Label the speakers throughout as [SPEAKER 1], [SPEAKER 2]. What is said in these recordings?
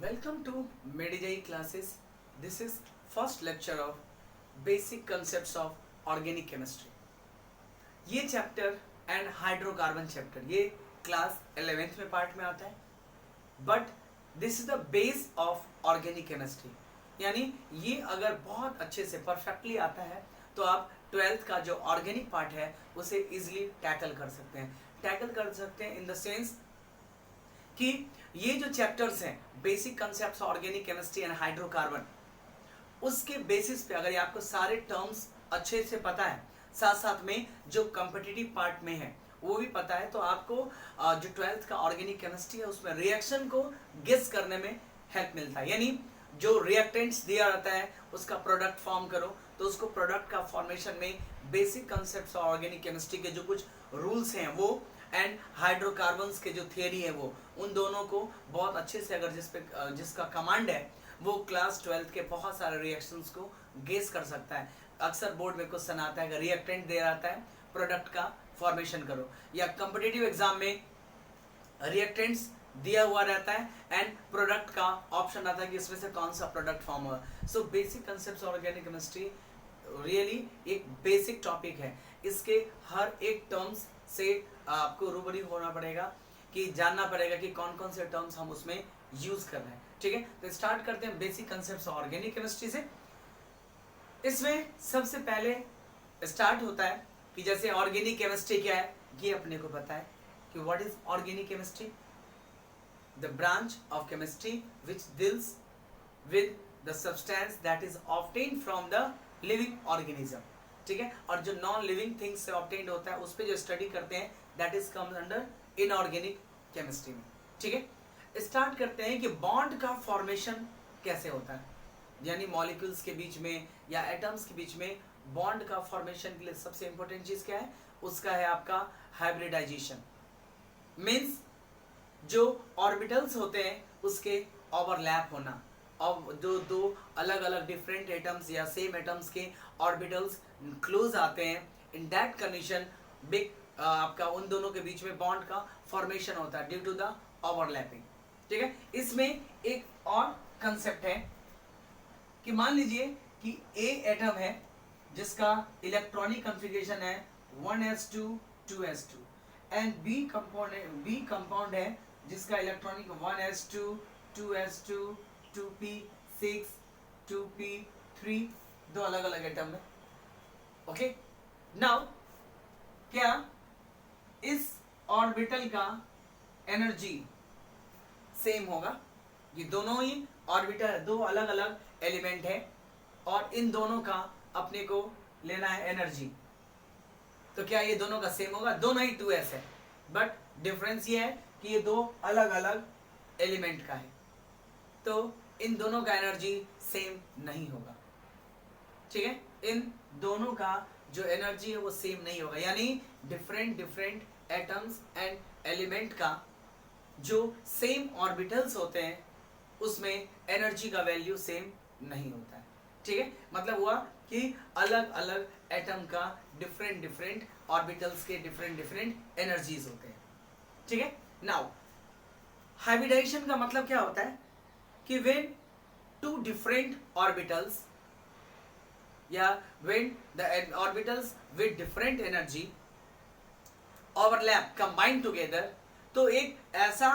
[SPEAKER 1] Welcome to Medijai classes. This is first lecture of basic concepts of organic chemistry. ये chapter and hydrocarbon chapter ये class 11th में part में आता है, but this is the base of organic chemistry. यानी ये अगर बहुत अच्छे से परफेक्टली आता है तो आप 12th का जो ऑर्गेनिक पार्ट है उसे इजिली टैकल कर सकते हैं इन द सेंस कि ये जो चैप्टर्स हैं basic concepts organic chemistry and hydrocarbon, उसके बेसिस पे अगर ये आपको सारे टर्म्स अच्छे से पता है, साथ साथ में जो कॉम्पिटिटिव पार्ट में है वो भी पता है, तो आपको जो 12th का ऑर्गेनिक केमिस्ट्री है उसमें रिएक्शन को गेस करने में हेल्प मिलता है. यानी जो रिएक्टेंट्स दिया रहता है उसका प्रोडक्ट फॉर्म करो, तो उसको प्रोडक्ट का फॉर्मेशन में बेसिक कंसेप्ट्स ऑर्गेनिक केमिस्ट्री के जो कुछ रूल्स हैं वो एंड हाइड्रोकार्बन्स के जो थियरी है वो, उन दोनों को बहुत अच्छे से अगर जिसका कमांड है वो क्लास 12th के बहुत सारे रिएक्शंस को गेस कर सकता है. अक्सर बोर्ड में क्वेश्चन आता है अगर रिएक्टेंट दे रहता है प्रोडक्ट का फॉर्मेशन करो, या कॉम्पिटिटिव एग्जाम में रिएक्टेंट्स दिया हुआ रहता है एंड प्रोडक्ट का ऑप्शन आता है कि इसमें से कौन सा प्रोडक्ट फॉर्म होगा. So basic concepts organic chemistry really एक बेसिक टॉपिक है. इसके हर एक टर्म्स से आपको रूबरू होना पड़ेगा कि जानना पड़ेगा कि कौन कौन से टर्म्स हम उसमें यूज कर रहे हैं. ठीक है, तो स्टार्ट करते हैं बेसिक कंसेप्ट्स ऑर्गेनिक केमिस्ट्री से. इसमें सबसे पहले स्टार्ट होता है कि जैसे ऑर्गेनिक केमिस्ट्री क्या है ये अपने को पता है कि what is organic chemistry, the branch of chemistry which deals with the substance that is obtained from the living organism. ठीक है, और जो नॉन लिविंग थिंग्स से ऑब्टेन्ड होता है उस पर जो स्टडी करते हैं that is comes under inorganic chemistry में. ठीक है, स्टार्ट करते हैं कि बॉन्ड का फॉर्मेशन कैसे होता है, यानी मॉलिक्यूल्स के बीच में या एटम्स के बीच में बॉन्ड का फॉर्मेशन के लिए सबसे इंपॉर्टेंट चीज क्या है, उसका है आपका हाइब्रिडाइजेशन. मींस जो ऑर्बिटल्स होते हैं उसके ओवरलैप होना, और जो दो अलग अलग डिफरेंट एटम्स या सेम एटम्स के ऑर्बिटल्स क्लोज आते हैं, इन दैट कंडीशन बिग आपका उन दोनों के बीच में बॉन्ड का फॉर्मेशन होता है ड्यू टू द ओवरलैपिंग. ठीक है, इसमें एक और कंसेप्ट है कि मान लीजिए कि ए एटम है जिसका इलेक्ट्रॉनिक कॉन्फ़िगरेशन है 1s2 2s2 and B compound है जिसका electronic 1s2 2s2 2p6 2p3, दो अलग अलग एटम है. ओके, नाउ क्या इस ऑर्बिटल का एनर्जी सेम होगा? ये दोनों ही ऑर्बिटल दो अलग अलग एलिमेंट है और इन दोनों का अपने को लेना है एनर्जी, तो क्या ये दोनों का सेम होगा? दोनों ही 2s है, बट डिफरेंस ये है कि ये दो अलग अलग एलिमेंट का है, तो इन दोनों का एनर्जी सेम नहीं होगा. ठीक है, इन दोनों का जो एनर्जी है वो सेम नहीं होगा, यानी डिफरेंट एटम्स एंड एलिमेंट का जो सेम ऑर्बिटल्स होते हैं उसमें एनर्जी का वैल्यू सेम नहीं होता है. ठीक है, मतलब हुआ कि अलग अलग एटम का डिफरेंट ऑर्बिटल्स के डिफरेंट एनर्जीज होते हैं. ठीक है, नाउ हाइब्रिडाइजेशन का मतलब क्या होता है कि व्हेन टू डिफरेंट ऑर्बिटल्स या when the orbitals with different energy overlap combine together, तो एक ऐसा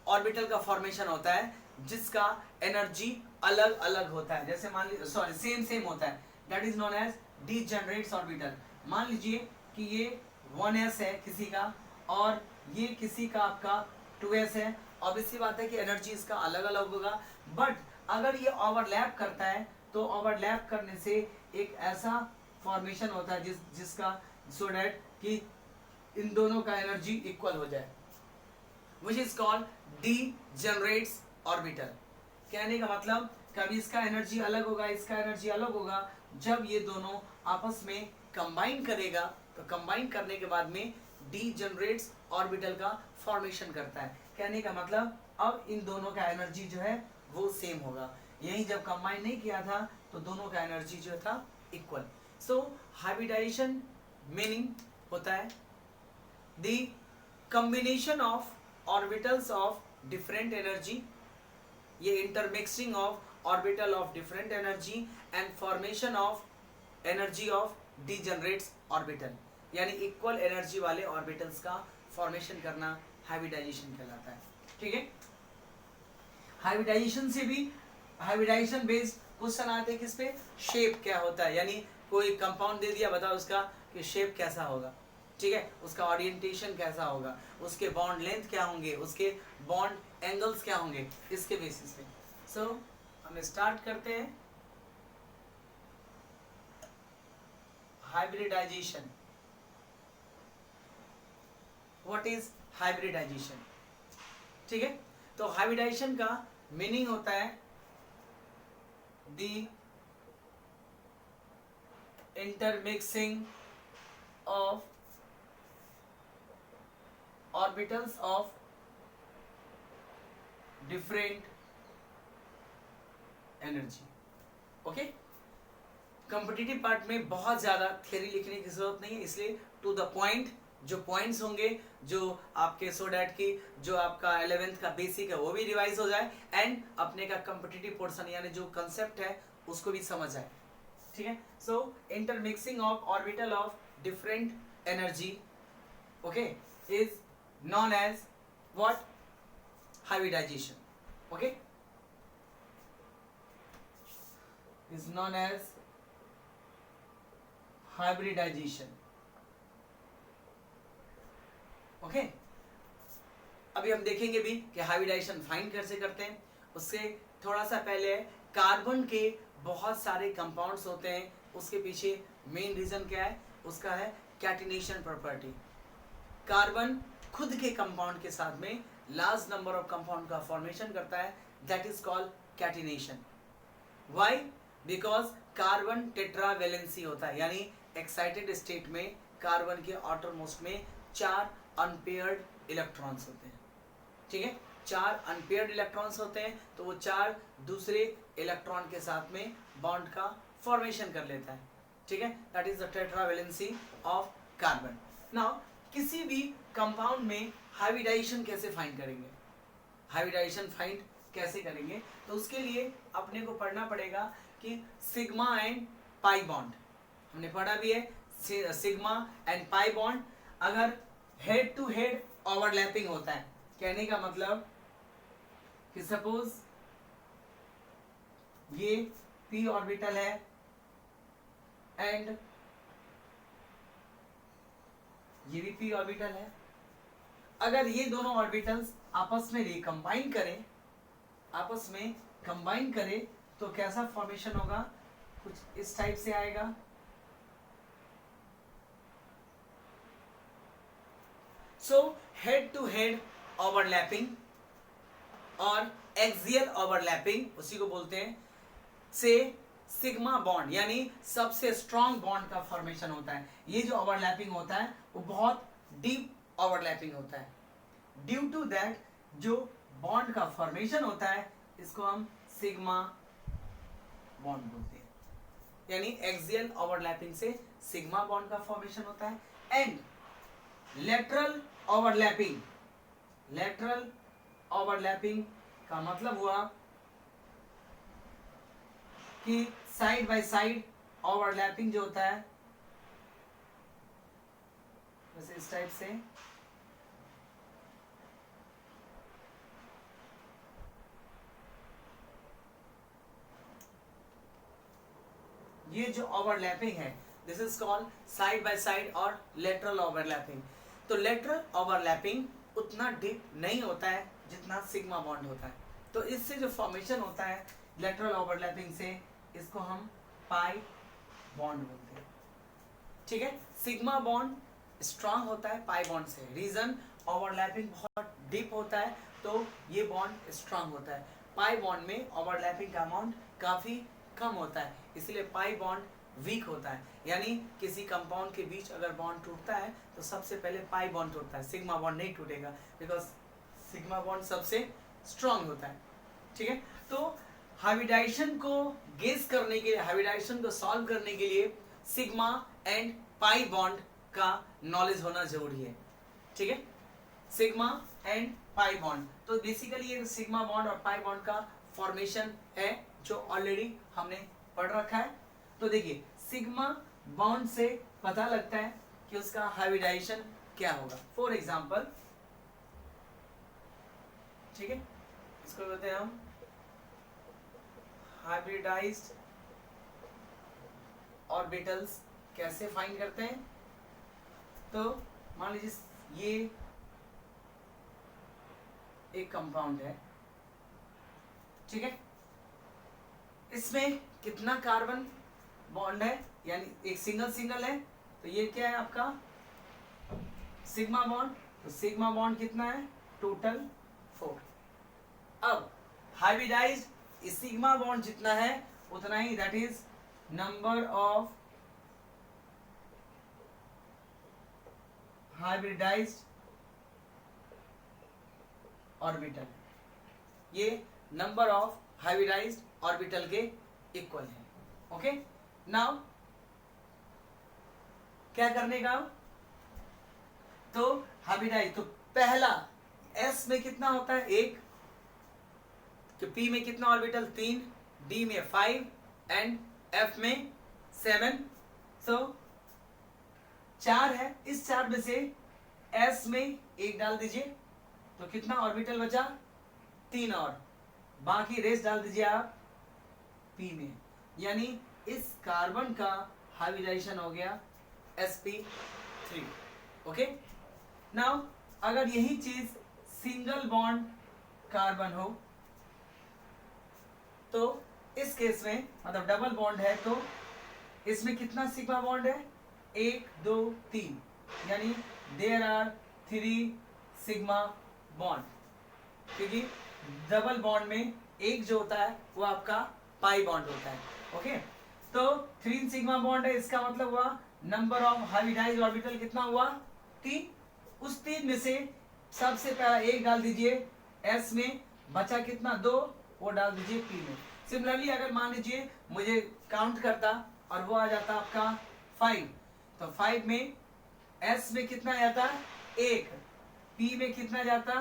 [SPEAKER 1] ऑर्बिटल का फॉर्मेशन होता है जिसका एनर्जी अलग अलग होता है. जैसे मान लीजिए सेम होता है, that is known as degenerates orbital. मान लीजिए कि ये 1s है किसी का और ये किसी का आपका 2s है, ऑब्वियसली बात है कि एनर्जी इसका अलग अलग होगा, बट अगर ये ओवरलैप करता है तो ओवरलैप करने से एक ऐसा फॉर्मेशन होता है जिसका सो डैट कि इन दोनों का एनर्जी इक्वल हो जाए, which is called degenerates orbital. कहने का मतलब कभी इसका एनर्जी अलग होगा, इसका एनर्जी अलग होगा, जब ये दोनों आपस में कंबाइन करेगा तो कंबाइन करने के बाद में डीजेनरेट्स ऑर्बिटल का फॉर्मेशन करता है. कहने का मतलब अब इन दोनों का एनर्जी जो है वो सेम होगा. यही जब कंबाइन नहीं किया था तो दोनों का एनर्जी जो था इक्वल. सो हाइब्रिडाइजेशन मीनिंग होता है the combination of orbitals of different energy ये intermixing of orbital of different energy and formation of energy of degenerates orbital, यानी इक्वल एनर्जी वाले ऑर्बिटल्स का फॉर्मेशन करना हाइब्रिडाइजेशन कहलाता है। ठीक है, हाइब्रिडाइजेशन से भी हाइब्रिडाइजेशन बेस्ड क्वेश्चन आते हैं किस पे, शेप क्या होता है, यानी कोई कंपाउंड दे दिया, बताओ उसका कि शेप कैसा होगा। ठीक है, उसका ओरिएंटेशन कैसा होगा, उसके बॉन्ड लेंथ क्या होंगे, उसके बॉन्ड एंगल्स क्या होंगे, इसके बेसिस पे। सो हम स्टार्ट करते हैं हाइब्रिडाइजेशन। What is hybridisation? ठीक है, तो हाइब्रिडाइजेशन का मीनिंग होता है the intermixing of orbitals of different energy. Okay, competitive part में बहुत ज्यादा थ्योरी लिखने की जरूरत नहीं है, इसलिए टू द पॉइंट जो पॉइंट्स होंगे जो आपके, सो डैट की जो आपका 11th का बेसिक है वो भी रिवाइज हो जाए एंड अपने का कॉम्पिटिटिव पोर्शन यानी जो कंसेप्ट है उसको भी समझ आए। ठीक है, so intermixing of orbital of different energy, okay, is known as what, hybridisation. Okay, is known as hybridisation. Okay, अभी हम देखेंगे भी कि हाइब्रिडाइजेशन फाइंड कैसे करते हैं। उससे थोड़ा सा पहले कार्बन के बहुत सारे कंपाउंड्स होते हैं, उसके पीछे मेन रीजन क्या है, उसका है कैटिनेशन प्रॉपर्टी। कार्बन खुद के कंपाउंड के साथ में लार्ज नंबर ऑफ कंपाउंड का फॉर्मेशन करता है, that is called catenation. Why? Because carbon tetravalency होता है, यानी एक्साइटेड स्टेट में कार्बन के आउटर मोस्ट में 4 अनपेयर्ड इलेक्ट्रॉन्स होते हैं। ठीक है, 4 अनपेयर्ड इलेक्ट्रॉन्स होते हैं, तो वो 4 दूसरे इलेक्ट्रॉन के साथ में बॉन्ड का फॉर्मेशन कर लेता है। ठीक है, that is the tetravalency of carbon. Now किसी भी कंपाउंड में हाइब्रिडाइजेशन कैसे फाइंड करेंगे, हाइब्रिडाइजेशन फाइंड कैसे करेंगे, तो उसके लिए अपने को पढ़ना पड़ेगा कि सिग्मा एंड पाई बॉन्ड, हमने पढ़ा भी है सिग्मा एंड पाई बॉन्ड अगर हेड टू हेड ओवरलैपिंग होता है, कहने का मतलब कि सपोज ये p ऑर्बिटल है एंड ये भी p ऑर्बिटल है, अगर ये दोनों ऑर्बिटल्स आपस में रिकंबाइन करें, आपस में कंबाइन करें, तो कैसा फॉर्मेशन होगा, कुछ इस टाइप से आएगा। So head to head overlapping और एक्सियल ओवरलैपिंग उसी को बोलते हैं, से सिग्मा बॉन्ड यानी सबसे स्ट्रॉन्ग बॉन्ड का फॉर्मेशन होता है। ये जो ओवरलैपिंग होता है वो बहुत डीप ओवरलैपिंग होता है। ड्यू टू दैट जो बॉन्ड का फॉर्मेशन होता है इसको हम सिग्मा बॉन्ड बोलते हैं, यानी एक्सियल ओवरलैपिंग से सिग्मा बॉन्ड का फॉर्मेशन होता है। And lateral overlapping, lateral overlapping का मतलब हुआ कि साइड बाय साइड ओवरलैपिंग जो होता है जैसे इस टाइप से, ये जो ओवरलैपिंग है this is called side by side और लेटरल ओवरलैपिंग। तो लेटरल ओवरलैपिंग उतना डीप नहीं होता है जितना सिग्मा बॉन्ड होता है, तो इससे जो फॉर्मेशन होता है लेटरल ओवरलैपिंग से, इसको हम पाई बॉन्ड बोलते हैं। ठीक है, सिग्मा बॉन्ड स्ट्रांग होता है पाई बॉन्ड से, रीजन ओवरलैपिंग बहुत डीप होता है तो ये बॉन्ड स्ट्रांग होता है। पाई बॉन्ड में ओवरलैपिंग का अमाउंट काफी कम होता है, इसलिए पाई बॉन्ड वीक होता है। यानी किसी कंपाउंड के बीच अगर बॉन्ड टूटता है तो सबसे पहले पाई बॉन्ड टूटता है, सिग्मा बॉन्ड नहीं टूटेगा, बिकॉज सिग्मा बॉन्ड सबसे स्ट्रांग होता है। ठीक है, तो हाइब्रिडाइजेशन को गेस करने के लिए, हाइब्रिडाइजेशन को सॉल्व करने के लिए सिग्मा एंड पाई बॉन्ड का नॉलेज होना जरूरी है। ठीक है, सिग्मा एंड पाई बॉन्ड, तो बेसिकली ये सिग्मा बॉन्ड और पाई बॉन्ड का फॉर्मेशन है जो ऑलरेडी हमने पढ़ रखा है। तो देखिए सिग्मा बॉन्ड से पता लगता है कि उसका हाइब्रिडाइजेशन क्या होगा। फॉर एग्जाम्पल, ठीक है, इसको बोलते हैं हम हाइब्रिडाइज्ड ऑर्बिटल्स। कैसे फाइंड करते हैं? तो मान लीजिए ये एक कंपाउंड है, ठीक है, इसमें कितना कार्बन बॉन्ड है, यानी एक सिंगल सिंगल है, तो ये क्या है आपका सिग्मा बॉन्ड। तो सिग्मा बॉन्ड कितना है? टोटल 4। अब हाइब्रिडाइज्ड सिग्मा बॉन्ड जितना है उतना ही, that is number of hybridised orbital, ये नंबर ऑफ हाइब्रिडाइज्ड ऑर्बिटल के इक्वल है। ओके, नाउ क्या करने का? तो हाइब्रिडाइज, तो पहला S में कितना होता है? 1, तो P में कितना ऑर्बिटल? 3, D में 5 एंड F में 7। सो 4 है, इस 4 में से S में 1 डाल दीजिए, तो कितना ऑर्बिटल बचा? 3, और बाकी रेस्ट डाल दीजिए आप P में, यानी इस कार्बन का हाइब्रिडाइजेशन हो गया sp3। ओके, नाउ अगर यही चीज सिंगल बॉन्ड कार्बन हो तो इस केस में, मतलब डबल बॉन्ड है, तो इसमें कितना सिग्मा बॉन्ड है? 1 2 3, यानी देयर आर 3 सिग्मा बॉन्ड, क्योंकि डबल बॉन्ड में एक जो होता है वो आपका पाई बॉन्ड होता है। ओके, तो 3 सिग्मा बॉन्ड है, इसका मतलब हुआ नंबर ऑफ हाइब्रिडाइज्ड ऑर्बिटल कितना हुआ? 3। उस 3 में से सबसे पहला 1 डाल दीजिए S में, बचा कितना? 2, वो डाल दीजिए P में। सिमिलरली अगर मान लीजिए मुझे काउंट करता और वो आ जाता आपका 5, तो 5 में S में कितना जाता? 1, P में कितना जाता?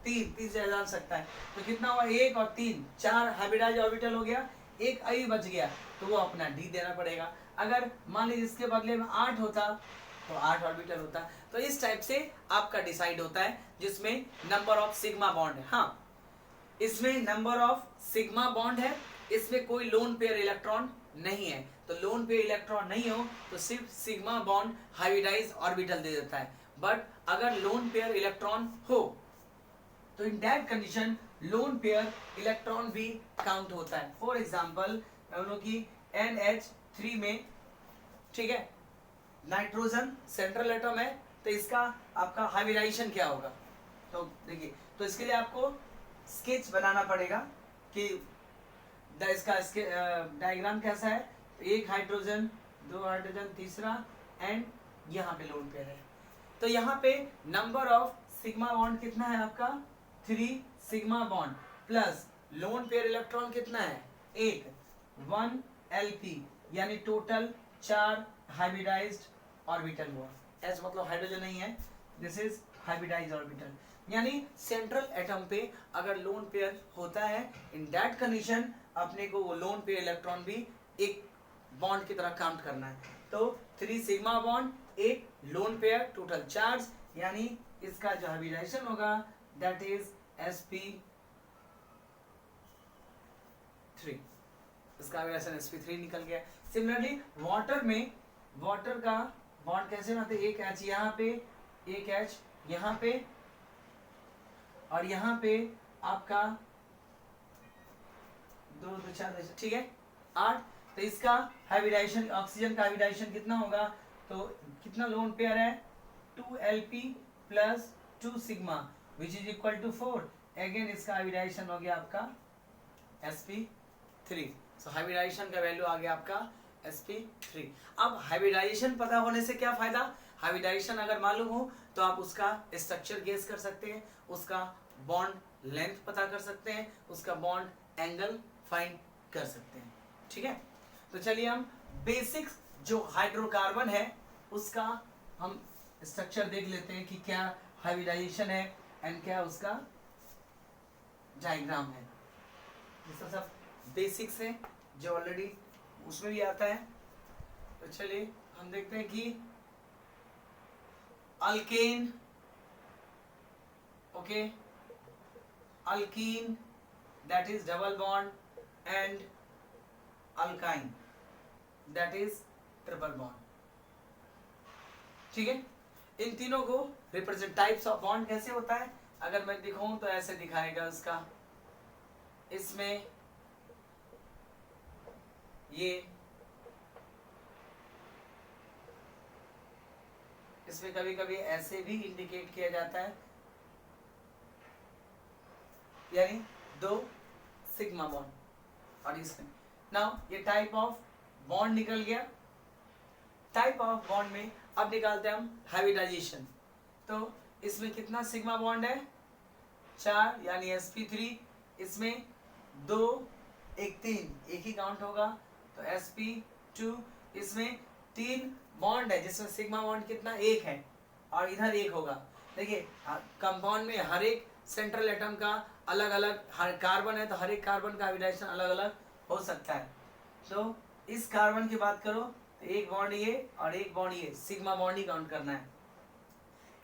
[SPEAKER 1] 3 से जान सकता है, तो कितना हुआ? 1 और 3, 4 हाइब्रिडाइज्ड ऑर्बिटल हो गया, एक अभी बच गया, तो वो अपना D देना पड़ेगा। अगर मान लीजिए इसके बदले में 8 होता तो 8 ऑर्बिटल होता। तो इस टाइप से आपका डिसाइड होता है, जिसमें नंबर ऑफ सिग्मा बॉन्ड है। हाँ, इसमें नंबर ऑफ सिग्मा बॉन्ड है, इसमें कोई लोन पेयर इलेक्ट्रॉन नहीं है, तो लोन पेयर इलेक्ट्रॉन नहीं हो तो सिर्फ सिग्मा बॉन्ड हाइब्रिडाइज्ड ऑर्बिटल दे देता है। बट अगर लोन पेयर इलेक्ट्रॉन हो तो in that condition lone pair electron भी काउंट होता है। फॉर एग्जाम्पल हम लोग की NH3 में, ठीक है, नाइट्रोजन सेंट्रल एटम है, तो इसका आपका हाइब्रिडाइजेशन क्या होगा? तो देखिए, तो इसके लिए आपको स्केच बनाना पड़ेगा कि इसका डायग्राम कैसा है। तो 1 हाइड्रोजन, 2 हाइड्रोजन, तीसरा, एंड यहाँ पे लोन पेयर है। तो यहाँ पे नंबर ऑफ सिग्मा बॉन्ड कितना है आपका? 3 sigma bond plus lone pair electron कितना है? 1 1 यानी टोटल 4 हाइब्रिडाइज्ड ऑर्बिटल हुआ। एस मतलब हाइड्रोजन नहीं है, दिस इज हाइब्रिडाइज्ड ऑर्बिटल। यानी सेंट्रल एटम पे अगर लोन पेयर होता है, इन दैट कंडीशन अपने को वो लोन पेयर इलेक्ट्रॉन भी एक बॉन्ड की तरह काउंट करना है। तो 3 sigma bond, 1 lone pair, total charge, यानी इसका जो हाइब्रिडाइजेशन होगा दैट इज sp3। इसका हाइब्रिडाइजेशन sp3 निकल गया। सिमिलरली वाटर में, वाटर का बॉन्ड कैसे बनाते? 1 H यहाँ पे, 1 H यहाँ पे, और यहाँ पे आपका 2 2 4, ठीक है, 8। तो इसका हाइब्रिडाइजेशन, ऑक्सीजन का हाइब्रिडाइजेशन कितना होगा? तो कितना लोन पेयर है? 2Lp plus 2 sigma which is equal to 4। Again इसका हाइब्रिडाइजेशन हो गया आपका sp3। सो हाइब्रिडाइजेशन का वैल्यू आ गया आपका sp3। अब हाइब्रिडाइजेशन पता होने से क्या फायदा? हाइब्रिडाइजेशन अगर मालूम हो तो आप उसका स्ट्रक्चर गेस कर सकते हैं, उसका बॉन्ड लेंथ पता कर सकते हैं, उसका बॉन्ड एंगल फाइंड कर सकते हैं। ठीक है, तो चलिए हम बेसिक्स जो हाइड्रोकार्बन है उसका हम स्ट्रक्चर देख लेते हैं कि क्या हाइब्रिडाइजेशन है एंड क्या उसका डायग्राम है। तो सब बेसिक्स हैं जो ऑलरेडी उसमें भी आता है। तो चलिए हम देखते हैं कि alkane, okay, alkyne that is double bond, and alkyne that is triple bond. ठीक है, इन तीनों को रिप्रेजेंट, टाइप्स ऑफ बॉन्ड कैसे होता है अगर मैं दिखाऊं तो ऐसे दिखाएगा उसका, इसमें ये, इसमें कभी कभी ऐसे भी इंडिकेट किया जाता है, यानी 2 सिग्मा बॉन्ड। और इसमें नाउ ये टाइप ऑफ बॉन्ड निकल गया। टाइप ऑफ बॉन्ड में अब निकालते हैं हम हाइब्रिडाइजेशन। तो इसमें कितना सिग्मा बॉन्ड है, 4 यानी sp3, इसमें 2 1 3 एक ही काउंट होगा तो sp2, इसमें 3 बॉन्ड है जिसमें सिग्मा बॉन्ड कितना 1 है और इधर 1 होगा। देखिए कंपाउंड में हर एक सेंट्रल एटम का अलग अलग, हर कार्बन है तो हर एक कार्बन का हाइब्रिडाइजेशन अलग अलग हो सकता है। तो इस कार्बन की बात करो तो 1 बॉन्ड ये और 1 बॉन्ड ये, सिग्मा बॉन्ड ही काउंट करना है।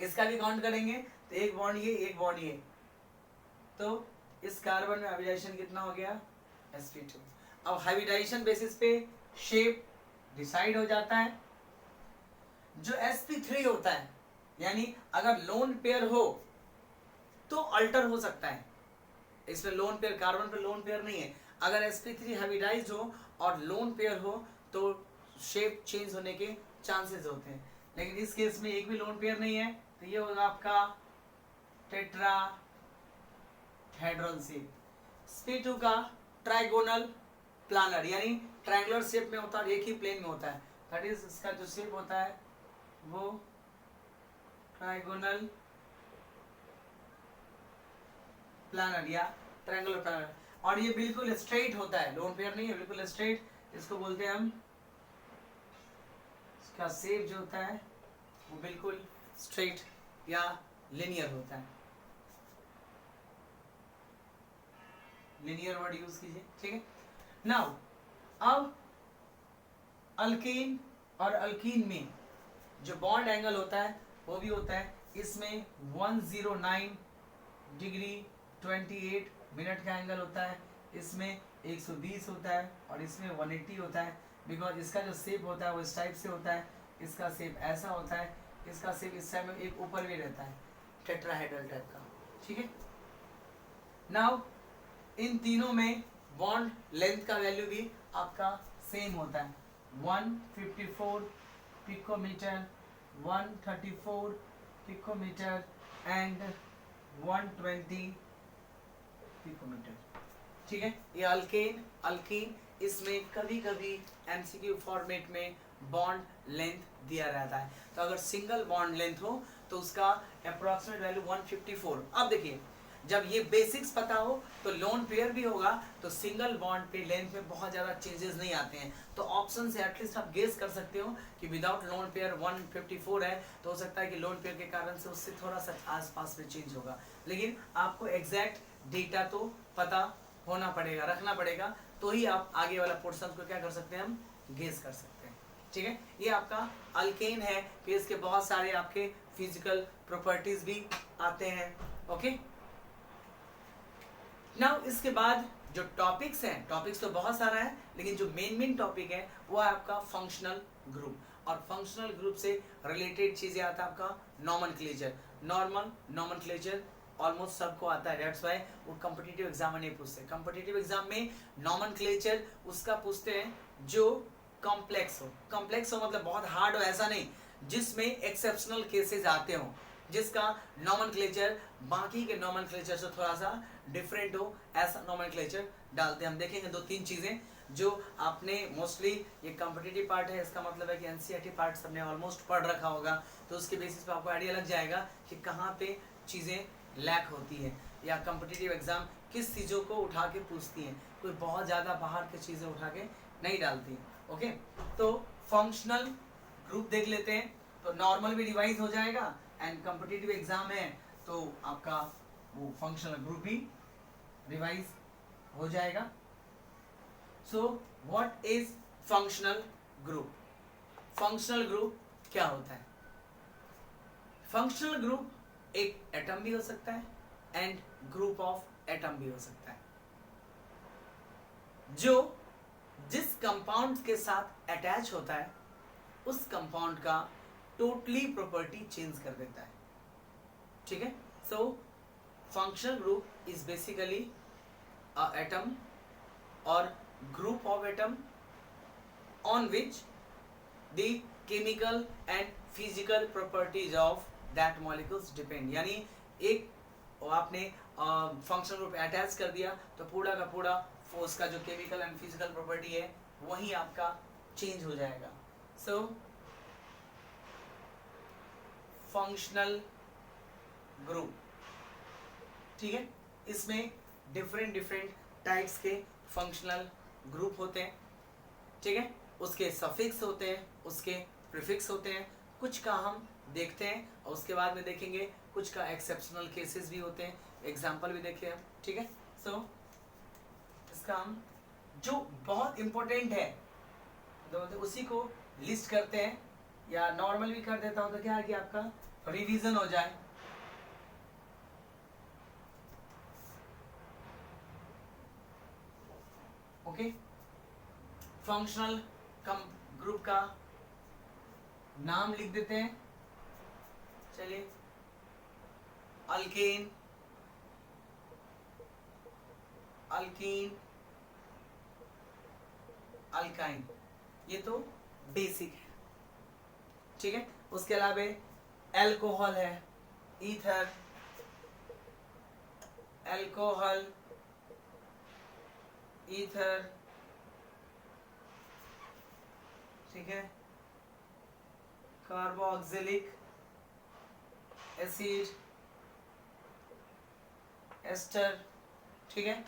[SPEAKER 1] इसका भी काउंट करेंगे तो 1 बॉन्ड ये 1 बॉन्ड ये, तो इस कार्बन में हाइब्रिडाइजेशन कितना हो गया, sp2। अब हाइब्रिडाइजेशन बेसिस पे शेप डिसाइड हो जाता है। जो sp3 होता है, यानी अगर लोन पेयर हो तो अल्टर हो सकता है, इसमें लोन पेयर, कार्बन पे लोन पेयर नहीं है। अगर sp3 हाइब्रिडाइज्ड हो और लोन पेयर हो तो शेप चेंज होने के चांसेस होते हैं, लेकिन इस केस में एक भी लोन पेयर नहीं है तो ये होगा आपका टेट्राहेड्रल शेप। sp2 का ट्राइगोनल प्लानर, यानी ट्रायंगुलर शेप में होता है, एक ही प्लेन में होता है, दैट इज इसका जो शेप होता है वो ट्राइगोनल प्लानर या ट्रायंगुलर प्लानर, और ये बिल्कुल स्ट्रेट होता है, लोन पेयर नहीं है, बिल्कुल स्ट्रेट, इसको बोलते हैं हम, इसका शेप जो होता है वो बिल्कुल स्ट्रेट या लिनियर होता है। लिनियर वर्ड यूज कीजिए, ठीक है। नाउ अब अल्कीन और अल्कीन में जो बॉन्ड एंगल होता है वो भी होता है, इसमें 109 डिग्री 28 मिनट का एंगल होता है, इसमें 120 होता है और इसमें 180 होता है, बिकॉज इसका जो शेप होता है वो इस टाइप से होता है, इसका शेप ऐसा होता है, इसका शेप इस टाइप में एक ऊपर भी रहता है, टेट्राहेड्रल टाइप का, ठीक है। नाउ इन तीनों में बॉन्ड लेंथ का वैल्यू भी आपका सेम होता है, 154 पिकोमीटर, 134 पिकोमीटर एंड 120 पिकोमीटर, ठीक है। ये अल्केन अल्कीन, इसमें कभी कभी एमसीक्यू फॉर्मेट में बॉन्ड लेंथ दिया रहता है, तो अगर सिंगल बॉन्ड लेंथ हो तो उसका अप्रोक्सीमेट वैल्यू 154। अब देखिए जब ये बेसिक्स पता हो तो लोन पेयर भी होगा तो सिंगल बॉन्ड पे लेंथ में बहुत ज़्यादा चेंजेस नहीं आते हैं, तो ऑप्शन से एटलीस्ट आप गेस कर सकते हो कि विदाउट लोन पेयर 154 है तो हो सकता है कि लोन पेयर के कारण से उससे थोड़ा सा आसपास में चेंज होगा, लेकिन आपको एग्जैक्ट डेटा तो पता होना पड़ेगा, रखना पड़ेगा, तो ही आप आगे वाला पोर्शन को क्या कर सकते हैं, हम गेस कर सकते हैं, ठीक है। ये आपका अल्केन है, फिर इसके बहुत सारे आपके फिजिकल प्रॉपर्टीज भी आते हैं, ओके। नाउ इसके बाद जो टॉपिक्स हैं, टॉपिक्स तो बहुत सारा है लेकिन जो मेन टॉपिक है वो है आपका फंक्शनल ग्रुप, और फंक्शनल ग्रुप से रिलेटेड चीजें आता है आपका नॉमेनक्लेचर। नॉर्मल नॉमेनक्लेचर ऑलमोस्ट सबको आता है, दैट्स व्हाई वो कॉम्पिटिटिव एग्जाम में नहीं पूछते। कॉम्पिटिटिव एग्जाम में नॉमेनक्लेचर उसका पूछते हैं जो कॉम्प्लेक्स हो, कॉम्प्लेक्स हो मतलब बहुत हार्ड हो ऐसा नहीं, जिसमें एक्सेप्शनल केसेस आते हो, जिसका नॉमेनक्लेचर बाकी के नॉमेनक्लेचर से थोड़ा सा डिफरेंट हो, ऐसा नॉमेनक्लेचर डालते हैं। हम देखेंगे 2-3 चीजें जो आपने मोस्टली, ये कॉम्पिटिटिव पार्ट है, इसका मतलब है कि एनसीईआरटी पार्ट सबने ऑलमोस्ट पढ़ रखा होगा, तो उसके बेसिस पे आपको आइडिया लग जाएगा कि कहाँ पे चीजें लैक होती है या कॉम्पिटिटिव एग्जाम किस चीज़ों को उठा के पूछती हैं, कोई बहुत ज़्यादा बाहर की चीज़ें उठा के नहीं डालती, ओके। तो फंक्शनल ग्रुप देख लेते हैं, तो नॉर्मल भी रिवाइज हो जाएगा एंड कॉम्पिटिटिव एग्जाम है तो आपका वो फंक्शनल ग्रुप भी रिवाइज हो जाएगा, सो what is functional group? Functional group क्या होता है? फंक्शनल ग्रुप एक एटम भी हो सकता है एंड ग्रुप ऑफ एटम भी हो सकता है, जो जिस कंपाउंड के साथ अटैच होता है उस कंपाउंड का टोटली प्रॉपर्टी चेंज कर देता है। ठीक है, so functional group is basically a atom और group of atom on which the chemical and physical properties of that molecules depend। यानी एक आपने फंक्शनल ग्रुप अटैच कर दिया तो पूरा का पूरा उसका जो केमिकल एंड फिजिकल प्रॉपर्टी है वही आपका चेंज हो जाएगा। सो फंक्शनल ग्रुप, ठीक है, इसमें डिफरेंट टाइप्स के फंक्शनल ग्रुप होते हैं। ठीक है, उसके सफिक्स होते हैं, उसके प्रीफिक्स होते हैं, कुछ का हम देखते हैं और उसके बाद में देखेंगे कुछ का एक्सेप्शनल केसेस भी होते हैं, एग्जांपल भी देखें हम। ठीक है, सो इसका हम जो बहुत इंपॉर्टेंट है तो उसी को लिस्ट करते हैं या नॉर्मल भी कर देता हूं तो क्या है कि आपका रिवीजन हो जाए। ओके, फंक्शनल ग्रुप का नाम लिख देते हैं। चलिए, अल्केन, अल्कीन, अल्काइन, ये तो बेसिक है। ठीक है, उसके अलावा एल्कोहल है, ईथर, एल्कोहल, ईथर, ठीक है, कार्बोक्सिलिक एसिड, एस्टर, ठीक है,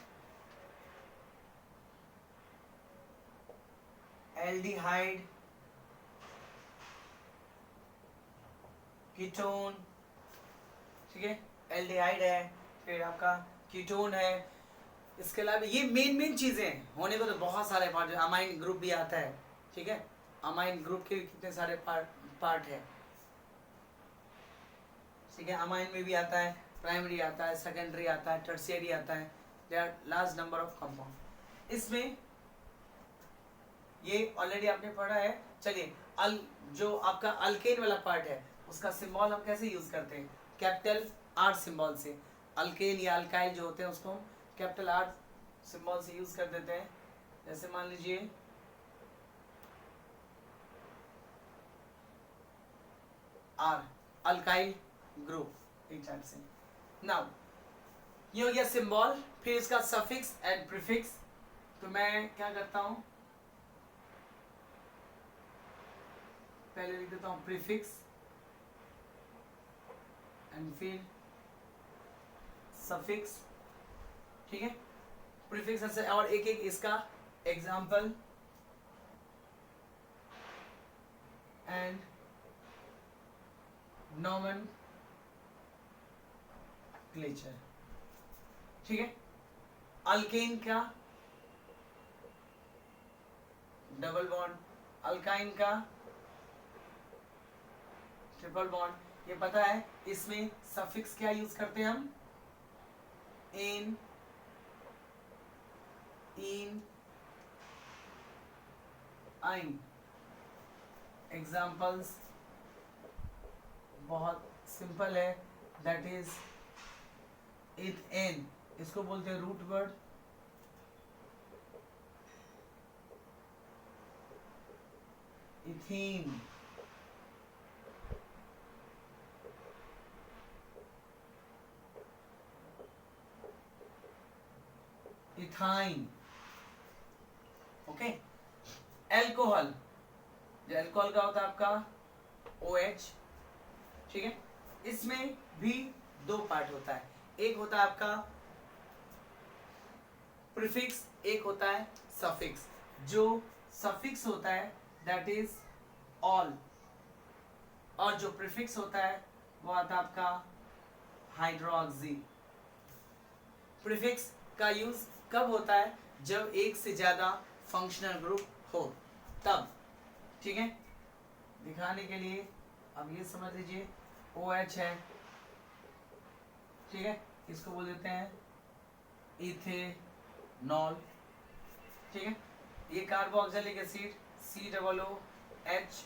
[SPEAKER 1] एल्डिहाइड, कीटोन, ठीक है, एल्डिहाइड है, फिर आपका कीटोन है। इसके अलावा ये मेन चीजें होने को तो बहुत सारे पार्ट, अमाइन ग्रुप भी आता है। ठीक है, अमाइन ग्रुप के कितने सारे पार्ट है। ठीक है, अमाइन में भी आता है, प्राइमरी आता है, सेकेंडरी आता है, टर्शियरी आता है, there are large number of compound. इसमें ये ऑलरेडी आपने पढ़ा है। चलिए, जो आपका अल्केन वाला पार्ट है उसका सिंबल हम कैसे यूज करते हैं? कैपिटल आर सिंबल से। अल्केन या अल्काइल जो होते हैं उसको हम कैपिटल आर सिंबल से यूज कर देते हैं। जैसे मान लीजिए आर, अल्काइल ग्रुप, एक टाइप से। नाउ ये हो गया सिंबल, फिर इसका सफिक्स एंड प्रीफिक्स। तो मैं क्या करता हूं, पहले लिख देता हूं प्रीफिक्स एंड फिर सफिक्स। ठीक है, प्रीफिक्स से और एक एक इसका एग्जाम्पल एंड नोमेनक्लेचर। ठीक है, अल्केन का डबल बॉन्ड, अल्काइन का ट्रिपल बॉन्ड। ये पता है, इसमें सफिक्स क्या यूज करते हैं हम? इन, इन, आइन। एग्जाम्पल्स बहुत सिंपल है, दैट इज इथेन, इसको बोलते हैं root word. Ethene, ethyne. Okay, alcohol, जो एल्कोहल का होता है आपका OH। ठीक है, इसमें भी दो पार्ट होता है, एक होता है आपका प्रीफिक्स, एक होता है सफिक्स। जो सफिक्स होता है दैट इज ऑल, और जो प्रीफिक्स होता है वो आता है आपका हाइड्रोक्सी। प्रीफिक्स का यूज कब होता है? जब एक से ज्यादा फंक्शनल ग्रुप हो तब, ठीक है। दिखाने के लिए अब ये समझ लीजिए OH है, ठीक है, इसको बोल देते हैं इथेनॉल, ठीक है। ये कार्बोक्सिलिक एसिड COOH,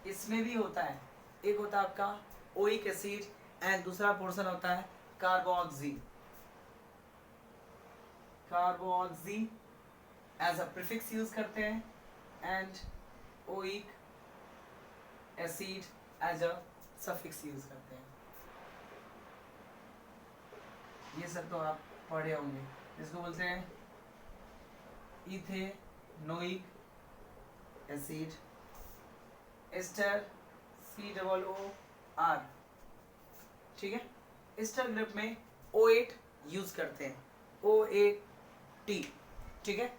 [SPEAKER 1] इसमें भी होता है, एक होता है आपका ओइक एसिड एंड दूसरा पोर्शन होता है carboxy as a prefix use करते हैं and oic acid as a suffix use करते हैं। ये सब तो आप पढ़े होंगे। इसको बोलते हैं इथेनोइक एसिड, एस्टर COOR, ठीक है। एस्टर ग्रुप में O8 यूज करते हैं, O8T, ठीक है।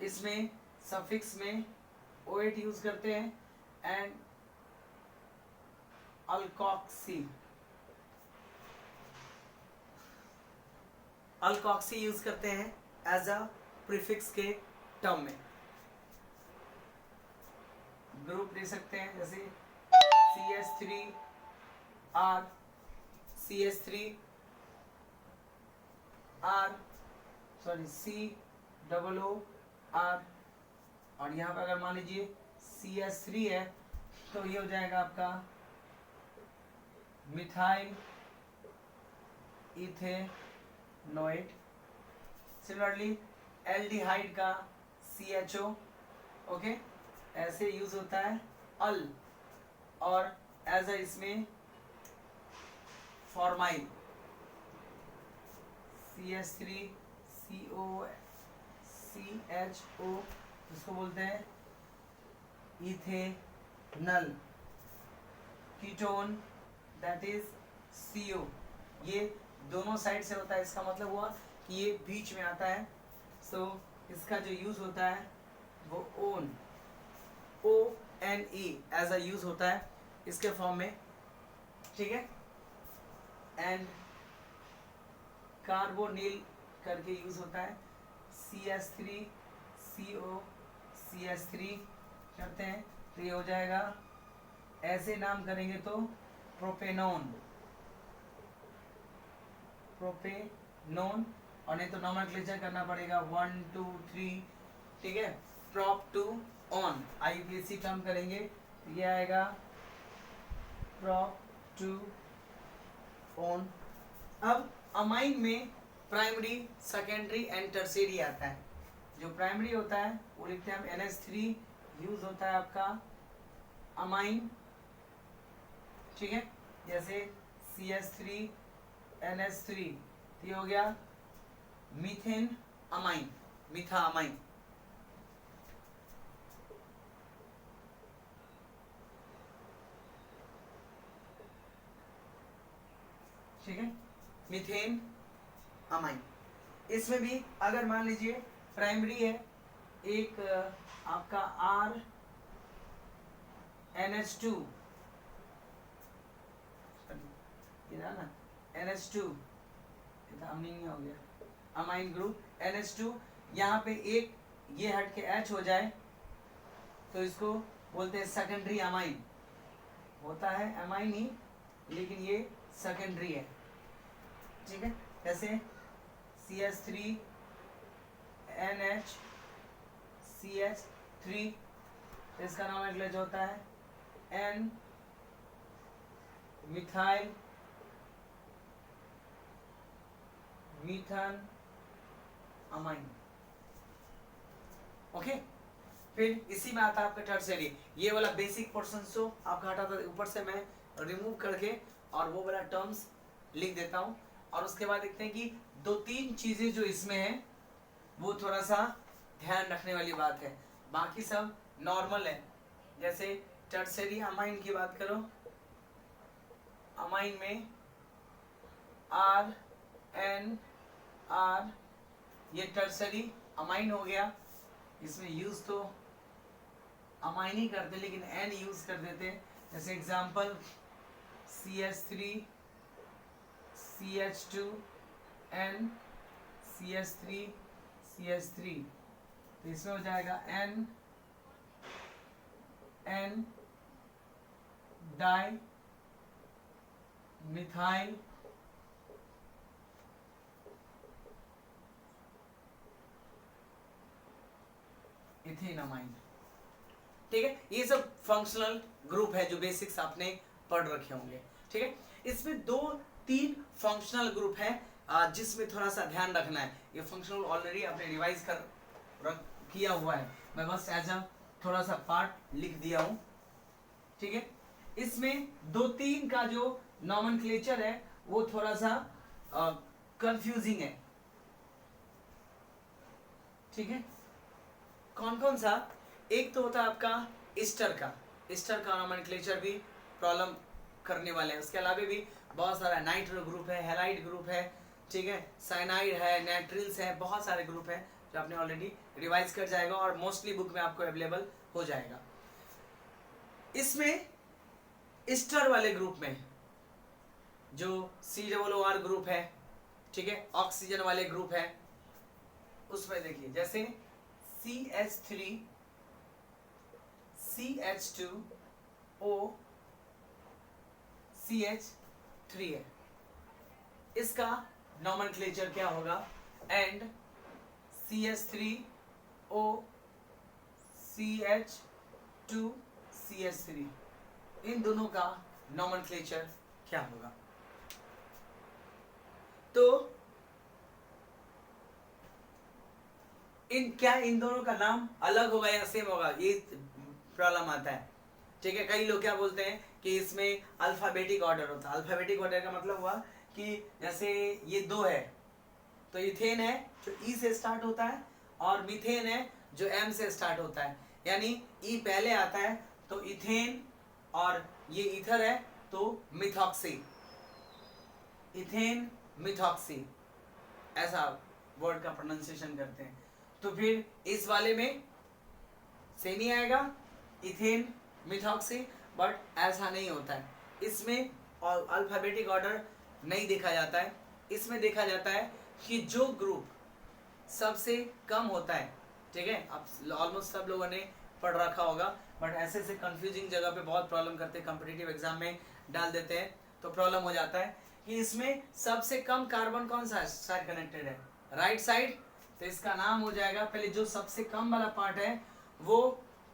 [SPEAKER 1] इसमें सफिक्स में O8 यूज करते हैं एंड अल्कोक्सी यूज करते हैं एज अ प्रीफिक्स के टर्म में। ग्रुप दे सकते हैं जैसे CH3R, COOR, और यहाँ पे अगर मान लीजिए CH3 है तो ये हो जाएगा आपका मिथाइल इथेनोएट। सिमिलरली एल्डिहाइड का CHO, ओके, ऐसे यूज होता है अल, और एज अ इसमें फॉर्माइल CH3COCHO, इसको बोलते हैं ethanal ketone that is CO। ये दोनों साइड से होता है, इसका मतलब हुआ कि ये बीच में आता है। सो इसका जो यूज होता है वो ONE एज अ यूज होता है इसके फॉर्म में, ठीक है। एंड कार्बोनिल करके यूज होता है CH3COCH3 करते हैं तो ये हो जाएगा, ऐसे नाम करेंगे तो प्रोपेनोन, और नहीं तो नोमेनक्लेचर करना पड़ेगा 1 2 3, ठीक है। Prop two one IUPAC term करेंगे तो ये आएगा प्रोप टू ऑन। अब अमाइन में प्राइमरी, सेकेंडरी एंड टर्शियरी आता है। जो प्राइमरी होता है वो लिखते हैं हम NH3, यूज होता है आपका अमाइन, ठीक है। जैसे CH3NH3, ये हो गया मीथेन अमाइन, मीथा अमाइन, ठीक है, मीथेन अमाइन। इसमें भी अगर मान लीजिए प्राइमरी है एक आपका RNH2, ना NH2, अमीन हो गया अमाइन ग्रुप NH2, यहाँ पे एक ये हट के H हो जाए तो इसको बोलते हैं सेकेंडरी अमाइन। होता है अमाइन ही लेकिन ये सेकेंडरी है, ठीक है। जैसे CH3NH3, इसका नाम एग्लेज होता है N मिथाइल मीथन अमाइन, ओके। फिर इसी में आता है आपका टर्शियरी। ये वाला बेसिक पोर्शन सो आपका हटा था, ऊपर से मैं रिमूव करके और वो वाला टर्म्स लिख देता हूँ, और उसके बाद देखते हैं कि 2-3 चीजें जो इसमें है वो थोड़ा सा ध्यान रखने वाली बात है, बाकी सब नॉर्मल है। जैसे टर्शियरी अमाइन की बात करो, अमाइन में RNR, ये टर्शियरी अमाइन हो गया। इसमें यूज तो अमाइन ही करते लेकिन N यूज कर देते। जैसे example CH3 CH2 N, CH3 CH3, तो इसमें हो जाएगा N डाई मिथाइल इथेनामाइन। ठीक है, ये सब फंक्शनल ग्रुप है जो बेसिक्स आपने पढ़ रखे होंगे। ठीक है, इसमें 2-3 फंक्शनल ग्रुप है जिसमें थोड़ा सा ध्यान रखना है। ये फंक्शनल ऑलरेडी आपने रिवाइज किया हुआ है, मैं बस एज अ थोड़ा सा पार्ट लिख दिया हूं। ठीक है, इसमें 2-3 का जो नॉमेनक्लेचर है वो थोड़ा सा कंफ्यूजिंग है। ठीक है, कौन कौन सा? एक तो होता है आपका ईस्टर का नॉमेनक्लेचर भी प्रॉब्लम करने वाले हैं। उसके अलावा भी बहुत सारा नाइट्रो ग्रुप है, हैलाइड ग्रुप है, ठीक है, साइनाइड है, नाइट्रिल्स है, बहुत सारे ग्रुप है जो आपने ऑलरेडी रिवाइज कर जाएगा और मोस्टली बुक में आपको अवेलेबल हो जाएगा। इसमें ईस्टर वाले ग्रुप में जो COOR ग्रुप है, ठीक है, ऑक्सीजन वाले ग्रुप है, उसमें देखिए जैसे CH3 CH2O CH3 है, इसका नॉमेनक्लेचर क्या होगा? एंड CH3O CH2 CH3, इन दोनों का नॉमेनक्लेचर क्या होगा? तो इन दोनों का नाम अलग होगा या सेम होगा, ये प्रॉब्लम आता है। ठीक है, कई लोग क्या बोलते हैं कि इसमें अल्फाबेटिक ऑर्डर होता है। अल्फाबेटिक ऑर्डर का मतलब हुआ कि जैसे ये 2 है तो इथेन है जो E से स्टार्ट होता है और मीथेन है जो M से स्टार्ट होता है, यानी E पहले आता है तो इथेन, और ये ईथर है तो मिथॉक्सी, इथेन मिथॉक्सी, ऐसा वर्ड का प्रोनाउंसिएशन करते हैं। तो फिर इस वाले में सेम ही आएगा इथेन मिथॉक्सी, बट ऐसा नहीं होता है। इसमें अल्फाबेटिक ऑर्डर नहीं देखा जाता है। इसमें देखा जाता है कि जो ग्रुप सबसे कम होता है, ठीक है, आप ऑलमोस्ट सब लोगों ने पढ़ रखा होगा, बट ऐसे से कंफ्यूजिंग जगह पे बहुत प्रॉब्लम करते हैं, कॉम्पिटिटिव एग्जाम में डाल देते हैं तो प्रॉब्लम हो जाता है कि इसमें सबसे कम कार्बन कौन सा साइड कनेक्टेड है? Right side. तो इसका नाम हो जाएगा, पहले जो सबसे कम वाला पार्ट है वो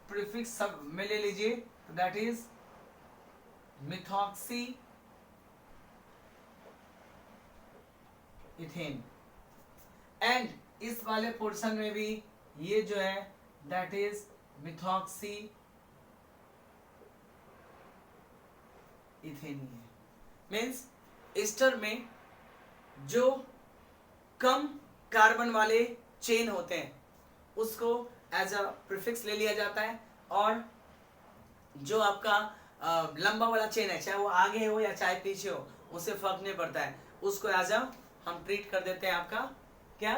[SPEAKER 1] प्रीफिक्स सब में ले लीजिए, तो that is methoxy ethane. And इस वाले पोर्शन में भी ये जो है दैट इज मिथॉक्सी इथेन है। मीन्स ईस्टर में जो कम कार्बन वाले चेन होते हैं उसको एज अ प्रीफिक्स ले लिया जाता है, और जो आपका लंबा वाला चेन है, चाहे वो आगे हो या चाहे पीछे हो, उससे फर्क नहीं पड़ता है, उसको एज अ हम ट्रीट कर देते हैं आपका क्या,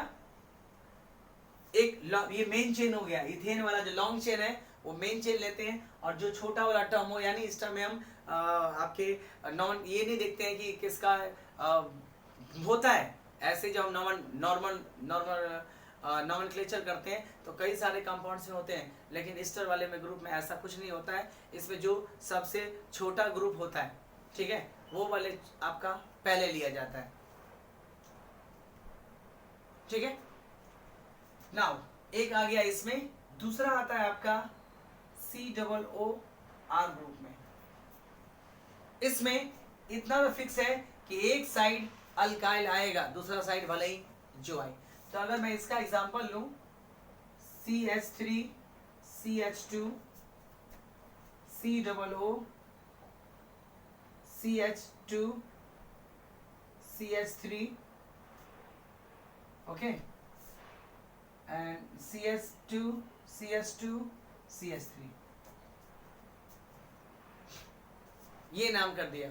[SPEAKER 1] एक ये मेन चेन हो गया। इथेन वाला जो लॉन्ग चेन है वो मेन चेन लेते हैं, और जो छोटा वाला टर्म हो, यानी इस टर्म में हम आपके ये नहीं देखते हैं कि किसका होता है। ऐसे जब हम नॉर्मल नॉमेनक्लेचर करते हैं तो कई सारे कंपाउंड्स में होते हैं, लेकिन ईस्टर वाले में ग्रुप में ऐसा कुछ नहीं होता है। इसमें जो सबसे छोटा ग्रुप होता है, ठीक है, वो वाले आपका पहले लिया जाता है। ठीक है, नाउ एक आ गया, इसमें दूसरा आता है आपका COOR ग्रुप में। इसमें इतना तो फिक्स है कि एक साइड अल्काइल आएगा, दूसरा साइड भले ही जो आए। तो अगर मैं इसका एग्जांपल लूं, CH3 CH2 COO CH2 CH3, okay, and CH2 CH2 CH3, ये नाम कर दिया।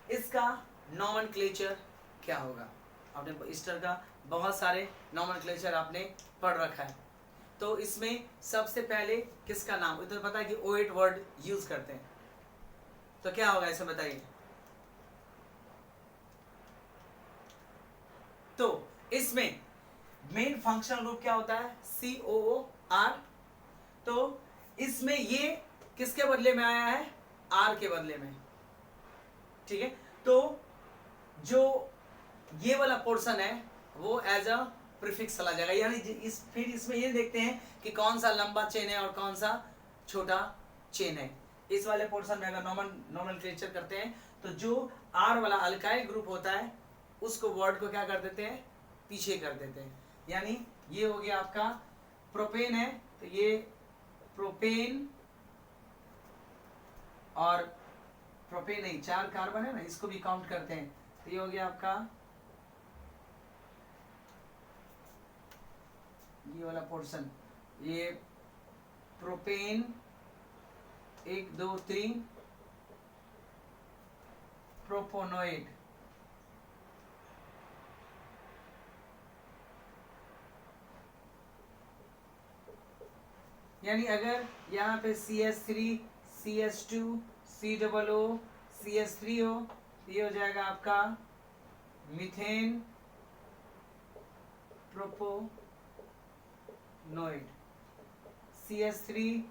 [SPEAKER 1] इसका नॉमेनक्लेचर क्या होगा? आपने ईस्टर का बहुत सारे नॉमेनक्लेचर आपने पढ़ रखा है, तो इसमें सबसे पहले किसका नाम, इधर पता है कि O8 वर्ड यूज करते हैं, तो क्या होगा इसे बताइए। तो इसमें मेन फंक्शनल ग्रुप क्या होता है, COOR। तो इसमें ये किसके बदले में आया है, R के बदले में, ठीक है। तो जो ये वाला पोर्शन है वो एज अ प्रीफिक्स चला जाएगा, यानी फिर इसमें ये देखते हैं कि कौन सा लंबा चेन है और कौन सा छोटा चेन है। इस वाले पोर्शन में अगर नॉमेनक्लेचर करते हैं तो जो R वाला अल्काइल ग्रुप होता है उसको वर्ड को क्या कर देते हैं, पीछे कर देते हैं। यानी ये हो गया आपका प्रोपेन है, तो ये प्रोपेन, और प्रोपेन नहीं, 4 कार्बन है ना, इसको भी काउंट करते हैं, तो ये हो गया आपका ये वाला पोर्शन, ये प्रोपेन 1 2 3 प्रोपोनोइड, यानी अगर यहाँ पे CH3 CH2 COO CH3 हो तो ये हो जाएगा आपका methane propanoid, CH3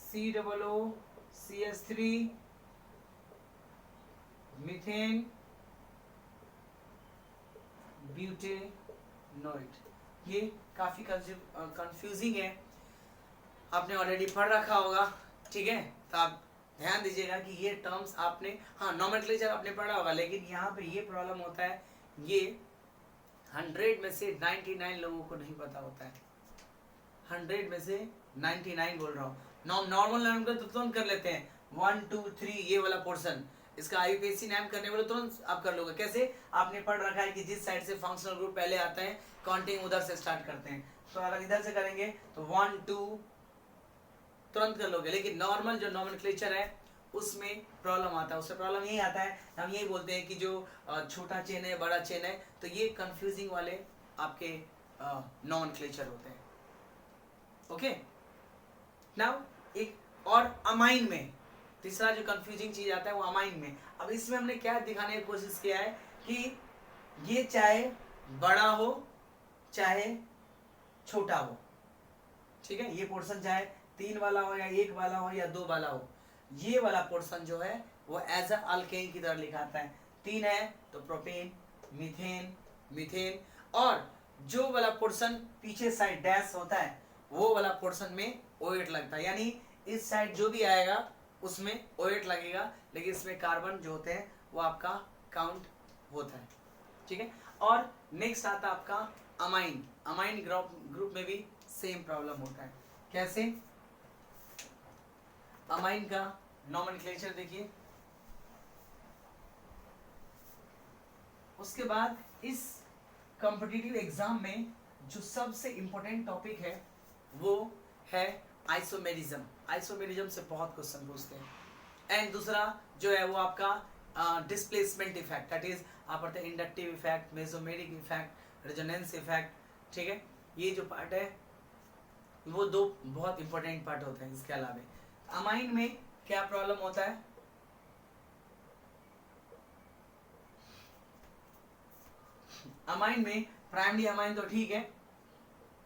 [SPEAKER 1] COO CH3 methane butanoid. ये काफी कंफ्यूजिंग है, आपने ऑलरेडी पढ़ रखा होगा, ठीक है। तो आप ध्यान दीजिएगा कि ये टर्म्स आपने, हाँ नॉमेनक्लेचर आपने पढ़ा होगा, लेकिन यहाँ पे ये प्रॉब्लम होता है, ये 100 में से 99 लोगों को नहीं पता होता है, 100 में से 99 बोल रहा हूँ। नॉर्मल नाम तो तुरंत कर लेते हैं, 1 2 3 ये वाला पोर्शन, इसका IUPAC नाम करने वाले तुरंत आप कर लोगे। कैसे, आपने पढ़ रखा है कि जिस साइड से फंक्शनल ग्रुप पहले आता है काउंटिंग उधर से स्टार्ट करते हैं, तो अगर इधर से करेंगे तो 1 2 तुरंत कर लोगे। लेकिन नॉर्मल जो नॉमेनक्लेचर है उसमें प्रॉब्लम आता है, उससे प्रॉब्लम यही आता है, हम यही बोलते हैं कि जो छोटा चेन है बड़ा चेन है, तो ये कंफ्यूजिंग वाले आपके नॉमेनक्लेचर होते हैं। ओके, नाउ एक और अमाइन में तीसरा जो कंफ्यूजिंग चीज आता है वो अमाइन में। अब इसमें हमने क्या दिखाने की कोशिश किया है कि ये चाहे बड़ा हो चाहे छोटा हो, ठीक है, ये पोर्शन चाहे 3 वाला हो या 1 वाला हो या 2 वाला हो, ये वाला पोर्शन जो है वो एज अ अल्केन की तरह लिखाता है। 3 है तो प्रोपेन मीथेन मीथेन, और जो वाला पोर्शन पीछे साइड डैश होता है वो वाला पोर्शन में OH लगता है, यानी इस साइड जो भी आएगा उसमें OH लगेगा, लेकिन इसमें कार्बन जो होते हैं वो आपका काउंट होता है, ठीक है। और नेक्स्ट आता है आपका अमाइन। अमाइन ग्रुप में भी सेम प्रॉब्लम होता है। कैसे, अमाइन का नॉमेनक्लेचर देखिए, उसके बाद इस कॉम्पिटिटिव एग्जाम में जो सबसे इंपॉर्टेंट टॉपिक है वो है आइसोमेरिज्म। आइसोमेरिज्म से बहुत क्वेश्चन पूछते हैं। एंड दूसरा जो है वो आपका डिस्प्लेसमेंट इफेक्ट, दैट इज आप पढ़ते हैं inductive effect, mesomeric effect, resonance effect, ठीक है। ये जो पार्ट है वो 2 बहुत इंपॉर्टेंट पार्ट होते हैं। इसके अलावा अमाइन में क्या प्रॉब्लम होता है, अमाइन में प्राइमरी अमाइन तो ठीक है,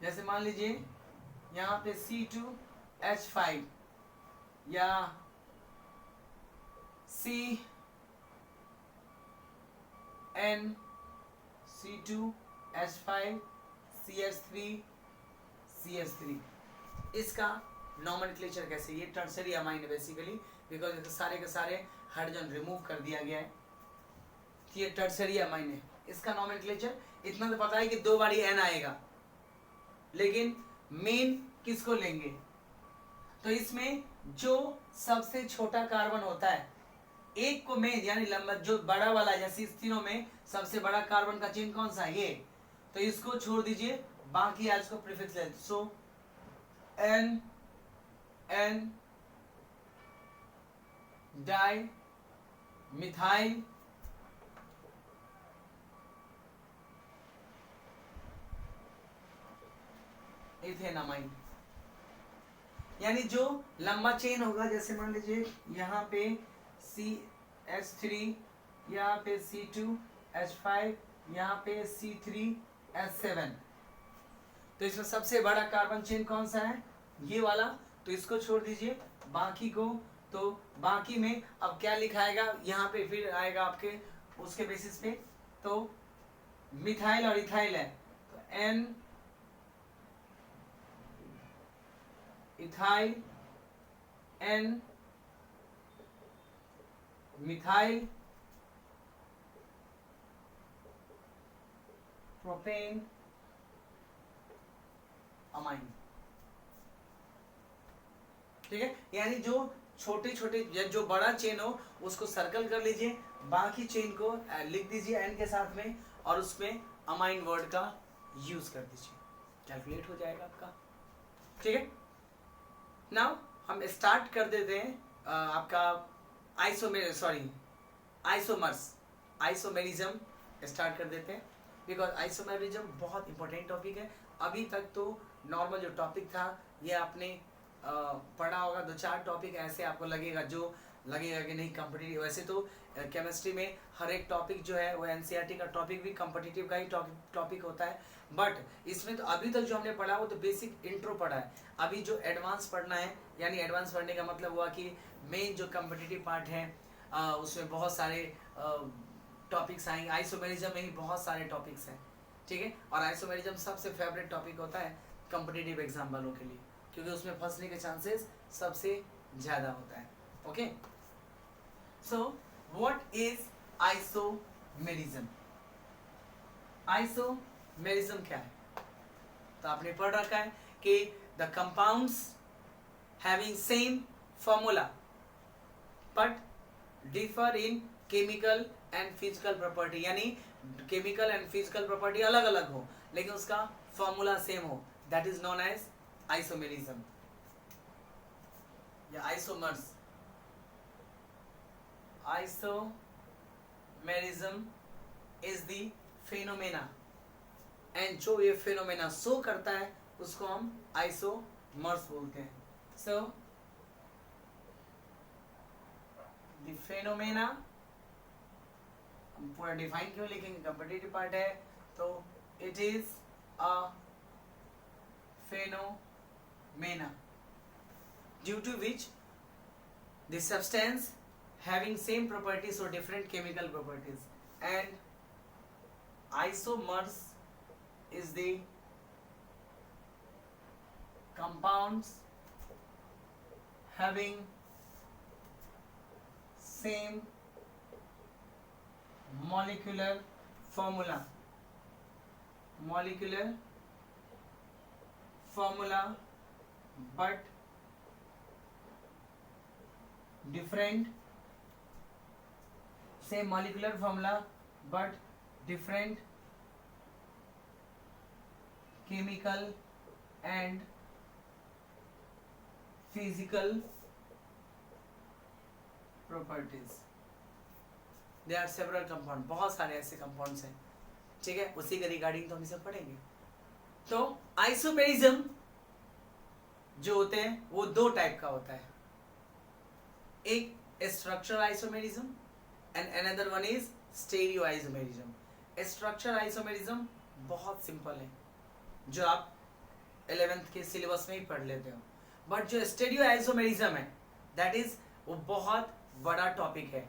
[SPEAKER 1] जैसे मान लीजिए यहाँ पे C2H5 या C2H5 CH3 इसका नॉमेनक्लेचर कैसे, ये टर्सरी अमाइन है बेसिकली, बिकॉज सारे के सारे हाइड्रोजन रिमूव कर दिया गया है, ये टर्सरी अमाइन है। इसका नॉमेनक्लेचर इतना तो पता है कि 2 बारी N आएगा, लेकिन मेन किसको लेंगे, तो इसमें जो सबसे छोटा कार्बन होता है एक को मेन यानी लंबा जो बड़ा वाला, जैसे इस तीनों में सबसे बड़ा कार्बन का चेन कौन सा है ये, तो इसको छोड़ दीजिए, बाकी आज को प्रीफिक्स ले, सो N डाई मिथाइल इथेनामाइन, यानी जो लंबा चेन होगा, जैसे मान लीजिए यहाँ पे CH3, यहाँ पे C2H5, यहाँ पे C3H7, तो इसमें सबसे बड़ा कार्बन चेन कौन सा है, ये वाला, तो इसको छोड़ दीजिए, बाकी को, तो बाकी में अब क्या लिखाएगा यहाँ पे, फिर आएगा आपके उसके बेसिस पे, तो मिथाइल और इथाइल है, तो N ethyl, N methyl, propane, amine. ठीक है, यानी जो छोटे छोटे या जो बड़ा चेन हो उसको सर्कल कर लीजिए, बाकी चेन को लिख दीजिए एन के साथ में, और उसमें अमाइन वर्ड का यूज कर दीजिए, कैलकुलेट हो जाएगा आपका। ठीक है, नाउ हम स्टार्ट कर देते हैं आपका आइसोमेरिज्म स्टार्ट कर देते हैं, बिकॉज आइसोमेरिज्म बहुत इंपॉर्टेंट टॉपिक है। अभी तक तो नॉर्मल जो टॉपिक था ये आपने पढ़ा होगा, 2-4 टॉपिक ऐसे आपको लगेगा कि नहीं कॉम्पिटिटिव, वैसे तो केमिस्ट्री में हर एक टॉपिक जो है वो एनसीईआरटी का टॉपिक भी कॉम्पिटिटिव का ही टॉपिक होता है, बट इसमें तो अभी तक जो हमने पढ़ा वो तो बेसिक इंट्रो पढ़ा है। अभी जो एडवांस पढ़ना है, यानी एडवांस पढ़ने का मतलब हुआ कि मेन जो कॉम्पिटिटिव पार्ट है उसमें बहुत सारे टॉपिक्स आएंगे, आइसोमेरिज्म में ही बहुत सारे टॉपिक्स हैं। ठीक है, और आइसोमेरिज्म सबसे फेवरेट टॉपिक होता है कॉम्पिटिटिव एग्जाम वालों के लिए, क्योंकि उसमें फंसने के चांसेस सबसे ज़्यादा होता है। Okay, so what is isomerism? Isomerism क्या है? तो आपने पढ़ रखा है कि the compounds having same formula but differ in chemical and physical property, यानी केमिकल एंड फिजिकल प्रॉपर्टी अलग अलग हो लेकिन उसका फॉर्मूला सेम हो, that is known as isomerism या isomers. Isomerism is the phenomena, and जो ये फेनोमेना शो करता है उसको हम आइसोमर्स बोलते हैं। सो द फेनोमेना, हम पूरा डिफाइन क्यों लिखेंगे, कॉम्पिटिटिव पार्ट है, तो it is a phenomena due to which the substance having same properties or different chemical properties, and isomers is the compounds having same molecular formula but different, same molecular formula but different chemical and physical properties. There are several compound, बहुत सारे ऐसे compounds हैं। ठीक है, उसी के regarding तो हम सब पढ़ेंगे। तो आइसोमेरिज्म जो होते हैं वो दो टाइप का होता है, एक structural isomerism and another one is stereoisomerism. Structural isomerism बहुत सिंपल है, जो आप 11th के सिलेबस में ही पढ़ लेते हो, बट जो stereoisomerism है दैट इज वो बहुत बड़ा टॉपिक है।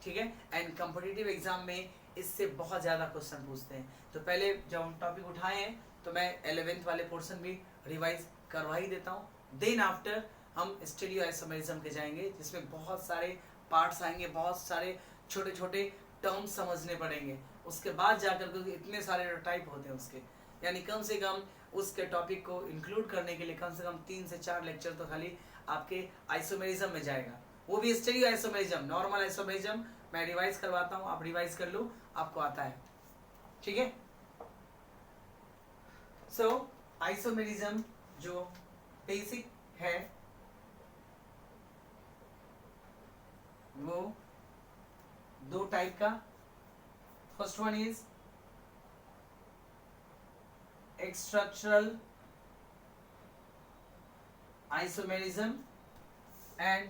[SPEAKER 1] ठीक है, एंड कॉम्पिटिटिव एग्जाम में इससे बहुत ज़्यादा क्वेश्चन पूछते हैं। तो पहले जब हम टॉपिक उठाए हैं तो मैं 11th वाले पोर्शन भी रिवाइज करवा ही देता हूँ, देन आफ्टर हम स्टीरियोआइसोमेरिज्म के जाएंगे जिसमें बहुत सारे पार्ट्स आएंगे, बहुत सारे छोटे छोटे टर्म्स समझने पड़ेंगे, उसके बाद जाकर के इतने सारे टाइप होते हैं उसके, यानी कम से कम उसके टॉपिक को इंक्लूड करने के लिए कम से कम 3 से 4 लेक्चर तो खाली आपके आइसोमेरिज्म में जाएगा, वो भी स्टीरियो आइसोमेरिज्म। नॉर्मल आइसोमेरिज्म मैं रिवाइज करवाता हूँ, आप रिवाइज कर लो, आपको आता है। ठीक है, सो आइसोमेरिज्म जो बेसिक है वो दो टाइप का, first one is structural isomerism and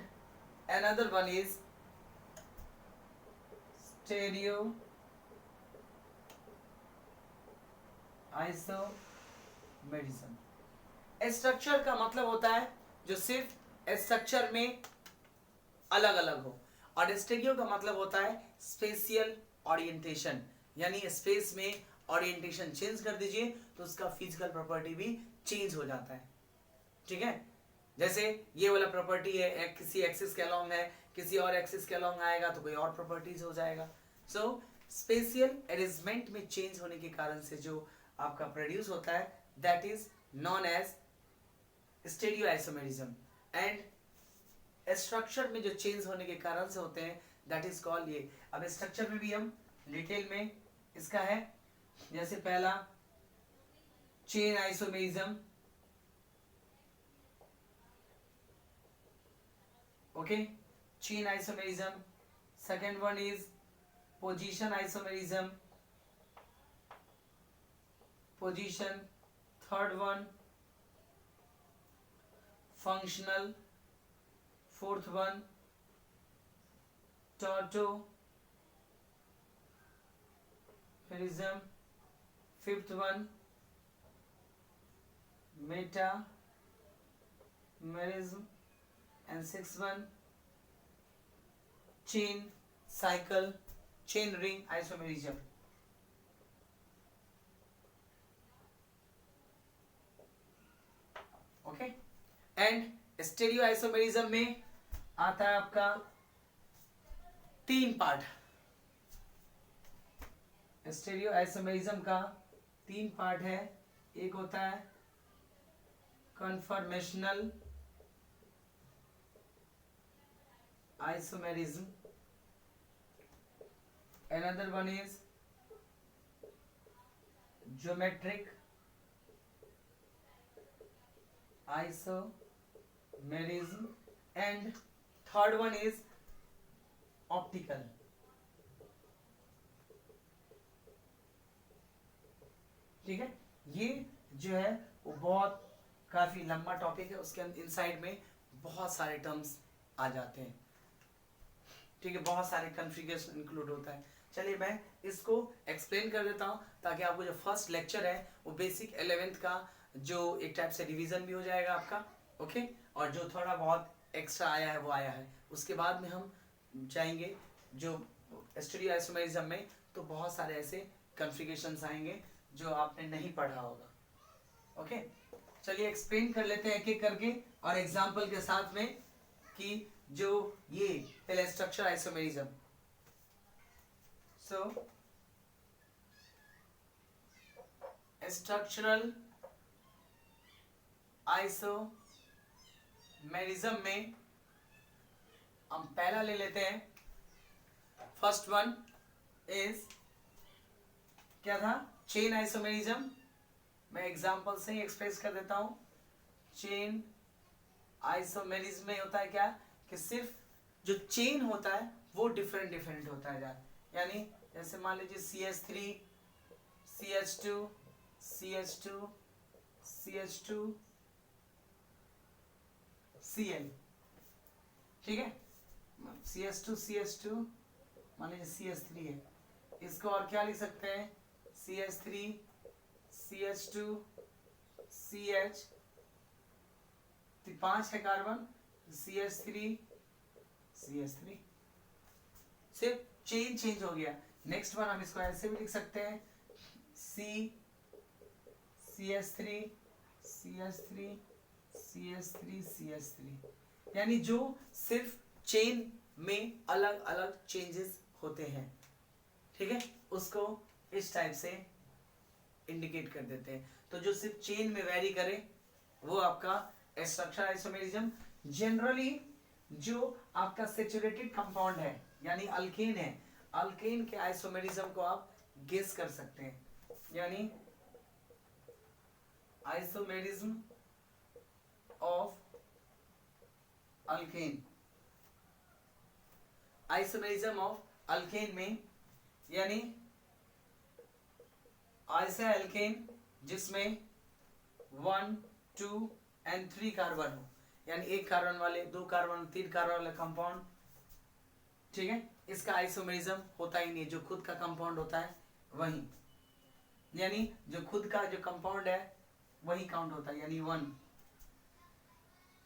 [SPEAKER 1] another one is stereo isomerism. मेरिज्म। स्ट्रक्चर का मतलब होता है जो सिर्फ स्ट्रक्चर में अलग अलग हो, और स्टेरियो का मतलब होता है स्पेशियल ओरिएंटेशन, यानी स्पेस में ओरिएंटेशन चेंज कर दीजिए तो उसका फिजिकल प्रॉपर्टी भी चेंज हो जाता है। ठीक है, जैसे ये वाला प्रॉपर्टी है किसी एक्सिस के अलोंग है, किसी और एक्सिस के अलोंग आएगा तो कोई और प्रॉपर्टीज हो जाएगा। सो स्पेशियल अरेंजमेंट में चेंज होने के कारण से जो आपका प्रोड्यूस होता है that is known as stereoisomerism, and structure में जो चेंज होने के कारण से होते हैं दैट इज कॉल्ड ये। अब स्ट्रक्चर में भी हम डिटेल में इसका है, जैसे पहला chain isomerism, okay, chain isomerism. Second one is position isomerism, position. Third one functional, fourth one tautomerism, fifth one metamerism, and sixth one chain cycle, chain ring isomerism। Okay, and stereo isomerism में आता है आपका 3 part. Stereo isomerism का 3 part है। एक होता है conformational isomerism, another one is geometric isomerism, and third one is optical। ठीक है, ये जो है वो बहुत काफी लंबा टॉपिक है, उसके इनसाइड में बहुत सारे टर्म्स आ जाते हैं। ठीक है, बहुत सारे कॉन्फ़िगरेशन इंक्लूड होता है। चलिए मैं इसको एक्सप्लेन कर देता हूँ ताकि आपको जो फर्स्ट लेक्चर है वो बेसिक 11th का जो एक टाइप से रिवीजन भी हो जाएगा आपका, ओके, और जो थोड़ा बहुत एक्स्ट्रा आया है वो आया है। उसके बाद में हम जाएंगे जो स्टेरियो आइसोमेरिज्म में, तो बहुत सारे ऐसे कॉन्फ़िगरेशंस आएंगे जो आपने नहीं पढ़ा होगा। ओके, चलिए एक्सप्लेन कर लेते हैं एक एक करके और एग्जाम्पल के साथ में कि जो ये पहले स्ट्रक्चर आइसोमेरिज्म। सो स्ट्रक्चरल आइसोमेरिज्म में हम पहला ले लेते हैं। फर्स्ट वन इज क्या था? Chain isomerism. मैं एग्जांपल से ही एक्सप्रेस कर देता हूं। चेन आइसोमेरिज्म में होता है क्या कि सिर्फ जो चेन होता है वो डिफरेंट डिफरेंट होता है यानी जैसे मान लीजिए CH3 CH2 CH2 CH2 Cl, ठीक है, CH2 CH2 मान लीजिए CH3 है, इसको और क्या लिख सकते हैं? CH3 CH2 CH, 5 है कार्बन, CH3 CH3, सिर्फ चेन चेंज हो गया। नेक्स्ट वन हम इसको ऐसे भी लिख सकते हैं CH3 CH3 CH3 CH3, यानी जो सिर्फ चेन में अलग अलग चेंजेस होते हैं, ठीक है, उसको इस टाइप से इंडिकेट कर देते हैं। तो जो सिर्फ चेन में वेरी करे वो आपका स्ट्रक्चर आइसोमेरिज्म। जनरली जो आपका सैचुरेटेड कंपाउंड है यानी अल्केन है, अल्केन के आइसोमेरिज्म को आप गेस कर सकते हैं, यानी isomerism of alkane, isomerism of alkane में यानी ऐसा अल्केन जिसमें 1 2 and 3 कार्बन हो, यानी 1 कार्बन वाले, 2 कार्बन, 3 कार्बन वाले कंपाउंड, ठीक है, इसका आइसोमेरिज्म होता ही नहीं। जो खुद का कंपाउंड होता है वही, यानी जो खुद का जो कंपाउंड है वही काउंट होता है, यानी 1,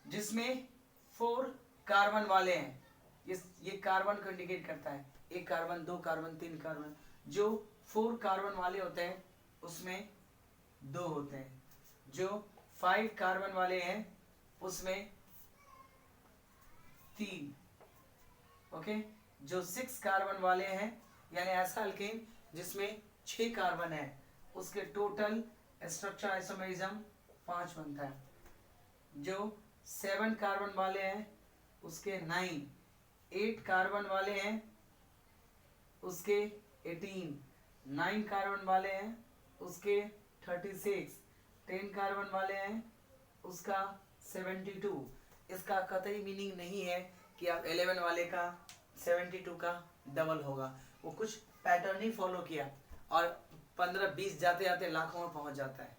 [SPEAKER 1] जिसमें 4 कार्बन वाले हैं। ये कार्बन को इंडिकेट करता है, 1 कार्बन, 2 कार्बन, 3 कार्बन। जो 4 कार्बन वाले होते हैं उसमें 2 होते हैं, जो 5 कार्बन वाले हैं उसमें 3, ओके। जो 6 कार्बन वाले हैं, यानी ऐसा अल्केन जिसमें 6 कार्बन है, उसके टोटल स्ट्रक्चर आइसोमेरिज्म 5 बनता है। जो 7 कार्बन वाले हैं उसके 9, 8 कार्बन वाले हैं उसके 18, 9 कार्बन वाले हैं उसके 36, 10 कार्बन वाले हैं उसका 72। इसका कतई मीनिंग नहीं है कि आप 11 वाले का 72 का डबल होगा, वो कुछ पैटर्न ही फॉलो किया और 15-20 जाते जाते लाखों में पहुंच जाता है,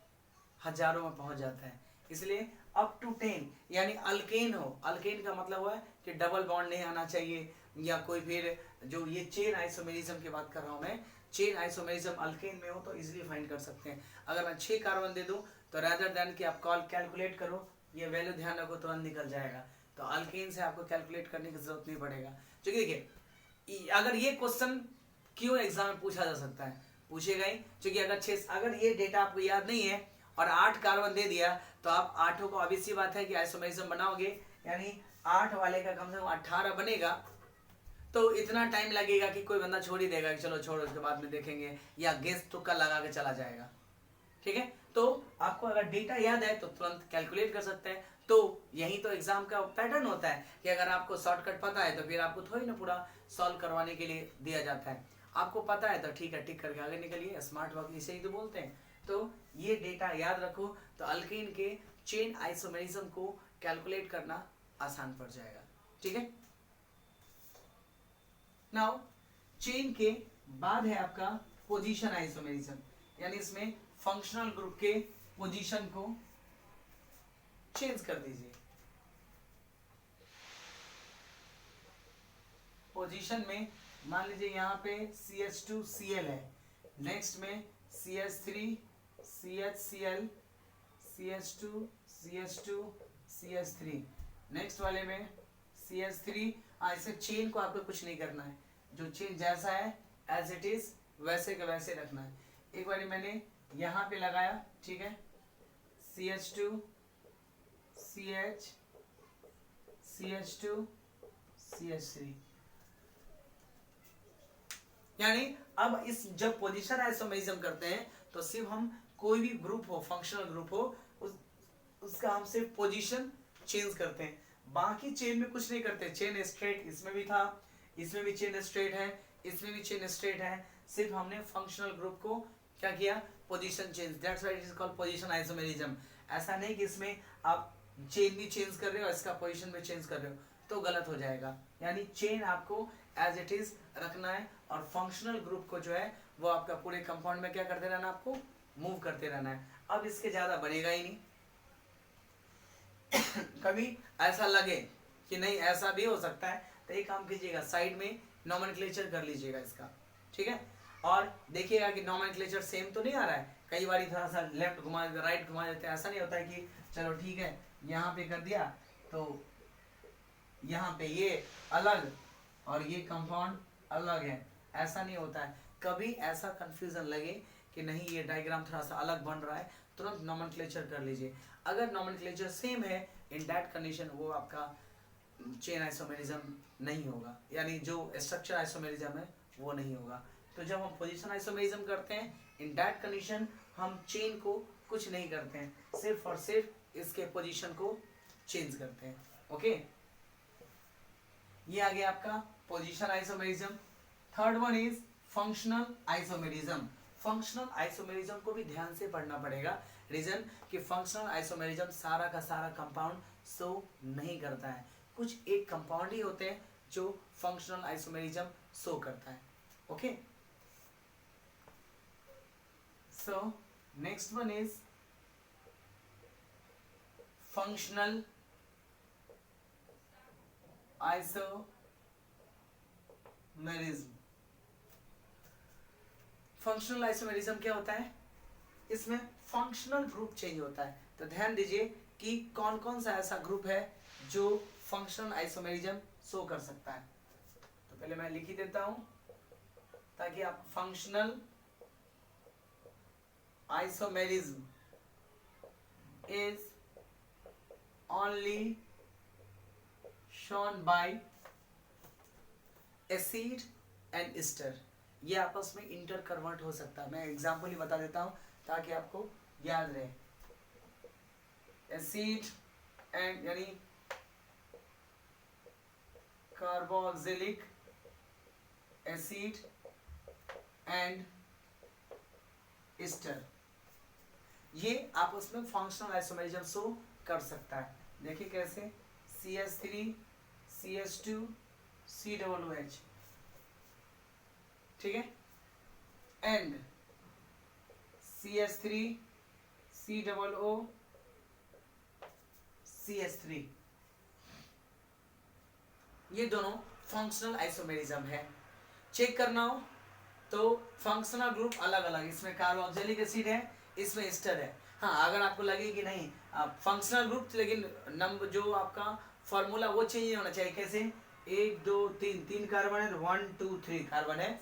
[SPEAKER 1] हजारों में पहुंच जाता है। इसलिए अप टू 10, यानी अल्केन हो, अल्केन का मतलब हुआ है कि डबल बॉन्ड नहीं आना चाहिए, या कोई फिर जो ये चेन आइसोमेरिज्म की बात कर रहा हूँ मैं, चेन आइसोमेरिज्म अल्केन में हो तो इजीली फाइंड कर सकते हैं। अगर मैं 6 कार्बन दे दूं तो रादर देन कि आप कॉल कैलकुलेट करो, ये वैल्यू ध्यान रखो, तुरंत निकल जाएगा। तो अल्केन से आपको कैलकुलेट करने की जरूरत नहीं पड़ेगा। क्योंकि देखिए, अगर ये क्वेश्चन क्यों एग्जाम में पूछा जा सकता है, पूछेगा ही, क्योंकि अगर ये डेटा आपको याद नहीं है और 8 कार्बन दे दिया तो आप 8 को, obvious सी बात है कि आइसोमेरिज्म बनाओगे, यानी 8 वाले का कम से कम 18 बनेगा, तो इतना टाइम लगेगा कि कोई बंदा छोड़ ही देगा कि चलो छोड़ो उसके बाद में देखेंगे, या गेस तुक्का लगा के चला जाएगा। ठीक है, तो आपको अगर डेटा याद है तो तुरंत कैलकुलेट कर सकते हैं। तो यही तो एग्जाम का पैटर्न होता है कि अगर आपको शॉर्टकट पता है तो फिर आपको थोड़ी ना पूरा सॉल्व करवाने के लिए दिया जाता है। आपको पता है तो ठीक है, टिक करके आगे निकलिए, स्मार्ट वर्क इसे ही तो बोलते हैं। तो ये डेटा याद रखो तो अल्केन के चेन आइसोमेरिज्म को कैलकुलेट करना आसान पड़ जाएगा। ठीक है, नाउ चेन के बाद है आपका पोजीशन आइसोमेरिज्म, यानी इसमें फंक्शनल ग्रुप के पोजीशन को चेंज कर दीजिए। पोजीशन में मान लीजिए यहाँ पे CH2Cl है, नेक्स्ट में CH3 CHCl CH2 CH2 CH3, next वाले में CH3। ऐसे चेन को आपको कुछ नहीं करना है, जो चेन जैसा है एज इट इज वैसे का वैसे रखना है। एक बार मैंने यहाँ पे लगाया, ठीक है, CH2 CH CH2 CH3, यानी अब इस जब पोजीशन आइसोमेरिज्म करते हैं तो सिर्फ हम कोई भी ग्रुप हो, फंक्शनल ग्रुप हो, उसका हम सिर्फ पोजीशन चेंज करते हैं, बाकी चेन में कुछ नहीं करते। चेन स्ट्रेट इसमें भी था, इसमें भी चेन स्ट्रेट है, इसमें भी चेन स्ट्रेट है, सिर्फ हमने फंक्शनल ग्रुप को क्या किया, position change, that's why it is called position isomerism. ऐसा नहीं कि इसमें आप चेन भी चेंज कर रहे हो, इसका पोजीशन भी चेंज कर रहे हो, तो गलत हो जाएगा। यानी चेन आपको एज इट इज रखना है और फंक्शनल ग्रुप को जो है वो आपका पूरे कंपाउंड में क्या करते रहना, आपको मूव करते रहना है। अब इसके ज्यादा बनेगा ही नहीं। कभी ऐसा लगे कि नहीं ऐसा भी हो सकता है तो एक काम कीजिएगा, साइड में नॉमेनक्लेचर कर लीजिएगा इसका, ठीक है, और देखिएगा कि नॉमेनक्लेचर सेम तो नहीं आ रहा है। कई बार थोड़ा सा लेफ्ट घुमा देते, राइट घुमा देते हैं, ऐसा नहीं होता है कि चलो ठीक है यहाँ पे कर दिया तो यहाँ पे ये अलग और ये कंपाउंड अलग है, ऐसा नहीं होता है। कभी ऐसा कंफ्यूजन लगे कि नहीं ये डायग्राम थोड़ा सा अलग बन रहा है, तुरंत नॉमेनक्लेचर कर लीजिए। अगर नॉमेनक्लेचर सेम है, इन दैट कंडीशन वो आपका चेन आइसोमेरिज्म नहीं होगा, यानी जो स्ट्रक्चर आइसोमेरिज्म है वो नहीं होगा। तो जब हम पोजीशन आइसोमेरिज्म करते हैं, इन दैट कंडीशन हम चेन को कुछ नहीं करते हैं, सिर्फ और सिर्फ इसके पोजीशन को चेंज करते हैं। ओके, ये आ गया आपका position isomerism. Third one is functional isomerism. Functional isomerism को भी ध्यान से पढ़ना पड़ेगा, रीजन कि फंक्शनल आइसोमेरिज्म सारा का सारा कंपाउंड शो नहीं करता है, कुछ एक कंपाउंड ही होते हैं जो फंक्शनल आइसोमेरिज्म शो करता है। Okay, so next one is functional isomerism. Functional isomerism क्या होता है, इसमें फंक्शनल ग्रुप चेंज होता है। तो ध्यान दीजिए कि कौन कौन सा ऐसा ग्रुप है जो फंक्शनल आइसोमेरिज्म शो कर सकता है। तो पहले मैं लिख ही देता हूं ताकि आप functional isomerism is only shown by acid and ester, ये आपस में इंटर कन्वर्ट हो सकता है। मैं एग्जांपल ही बता देता हूं ताकि आपको याद रहे। एसिड एंड यानी कार्बोक्सिलिक एसिड एंड एस्टर, ये आपस में फंक्शनल आइसोमेरिज्म शो कर सकता है। देखिए कैसे, CH3 CH2 COOH, ठीक है, एंड CH3 COO CH3, ये दोनों फंक्शनल आइसोमेरिज्म है। चेक करना हो तो फंक्शनल ग्रुप अलग अलग, इसमें कार्बोक्सिलिक एसिड है, इसमें एस्टर है। हाँ, अगर आपको लगे कि नहीं फंक्शनल ग्रुप लेकिन नंबर जो आपका फॉर्मूला वो चेंज नहीं होना चाहिए। कैसे, 1 2 3 3 कार्बन है, 1 2 3 कार्बन है,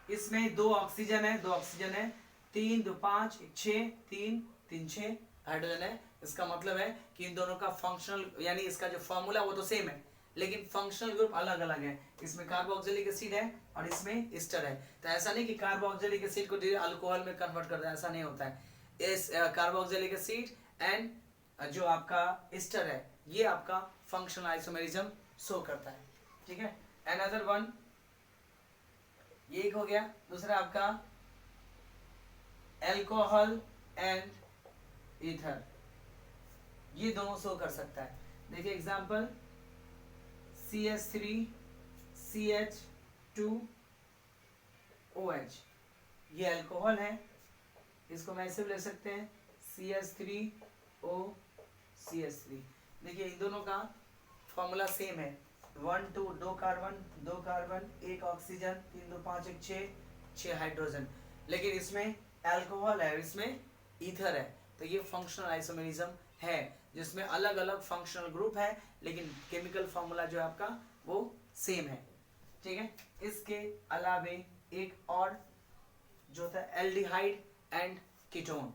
[SPEAKER 1] इसमें 2 ऑक्सीजन है, 2 ऑक्सीजन है, 3 2 5 6 3 3 6 हाइड्रोजन है। इसका मतलब है कि इन दोनों का फंक्शनल यानी इसका जो फॉर्मूला वो तो सेम है लेकिन फंक्शनल ग्रुप अलग अलग है। इसमें कार्बोक्सिलिक एसिड है और इसमें एस्टर है। तो ऐसा नहीं कि कार्बोक्सिलिक एसिड को अल्कोहल में कन्वर्ट कर दे, ऐसा नहीं होता है। इस कार्बोक्सिलिक एसिड एंड जो आपका एस्टर है ये आपका फंक्शनल आइसोमेरिज्म शो करता है, ठीक है। अनदर वन, ये एक हो गया। दूसरा आपका अल्कोहल एंड ईथर, ये दोनों शो कर सकता है। देखिए एग्जांपल, CH3 CH2OH, ये अल्कोहल है, इसको मैं ऐसे भी ले सकते हैं CH3OCH3। देखिए इन दोनों का फॉर्मूला सेम है, 1 2 2 कार्बन 2 कार्बन 1 ऑक्सीजन 3 2 5 1 6 6 हाइड्रोजन, लेकिन इसमें अल्कोहल है, इसमें ईथर है। तो ये फंक्शनल आइसोमेरिज्म है जिसमें अलग अलग फंक्शनल ग्रुप है लेकिन केमिकल फॉर्मूला जो है आपका वो सेम है, ठीक है। इसके अलावे एक और जो था aldehyde and ketone,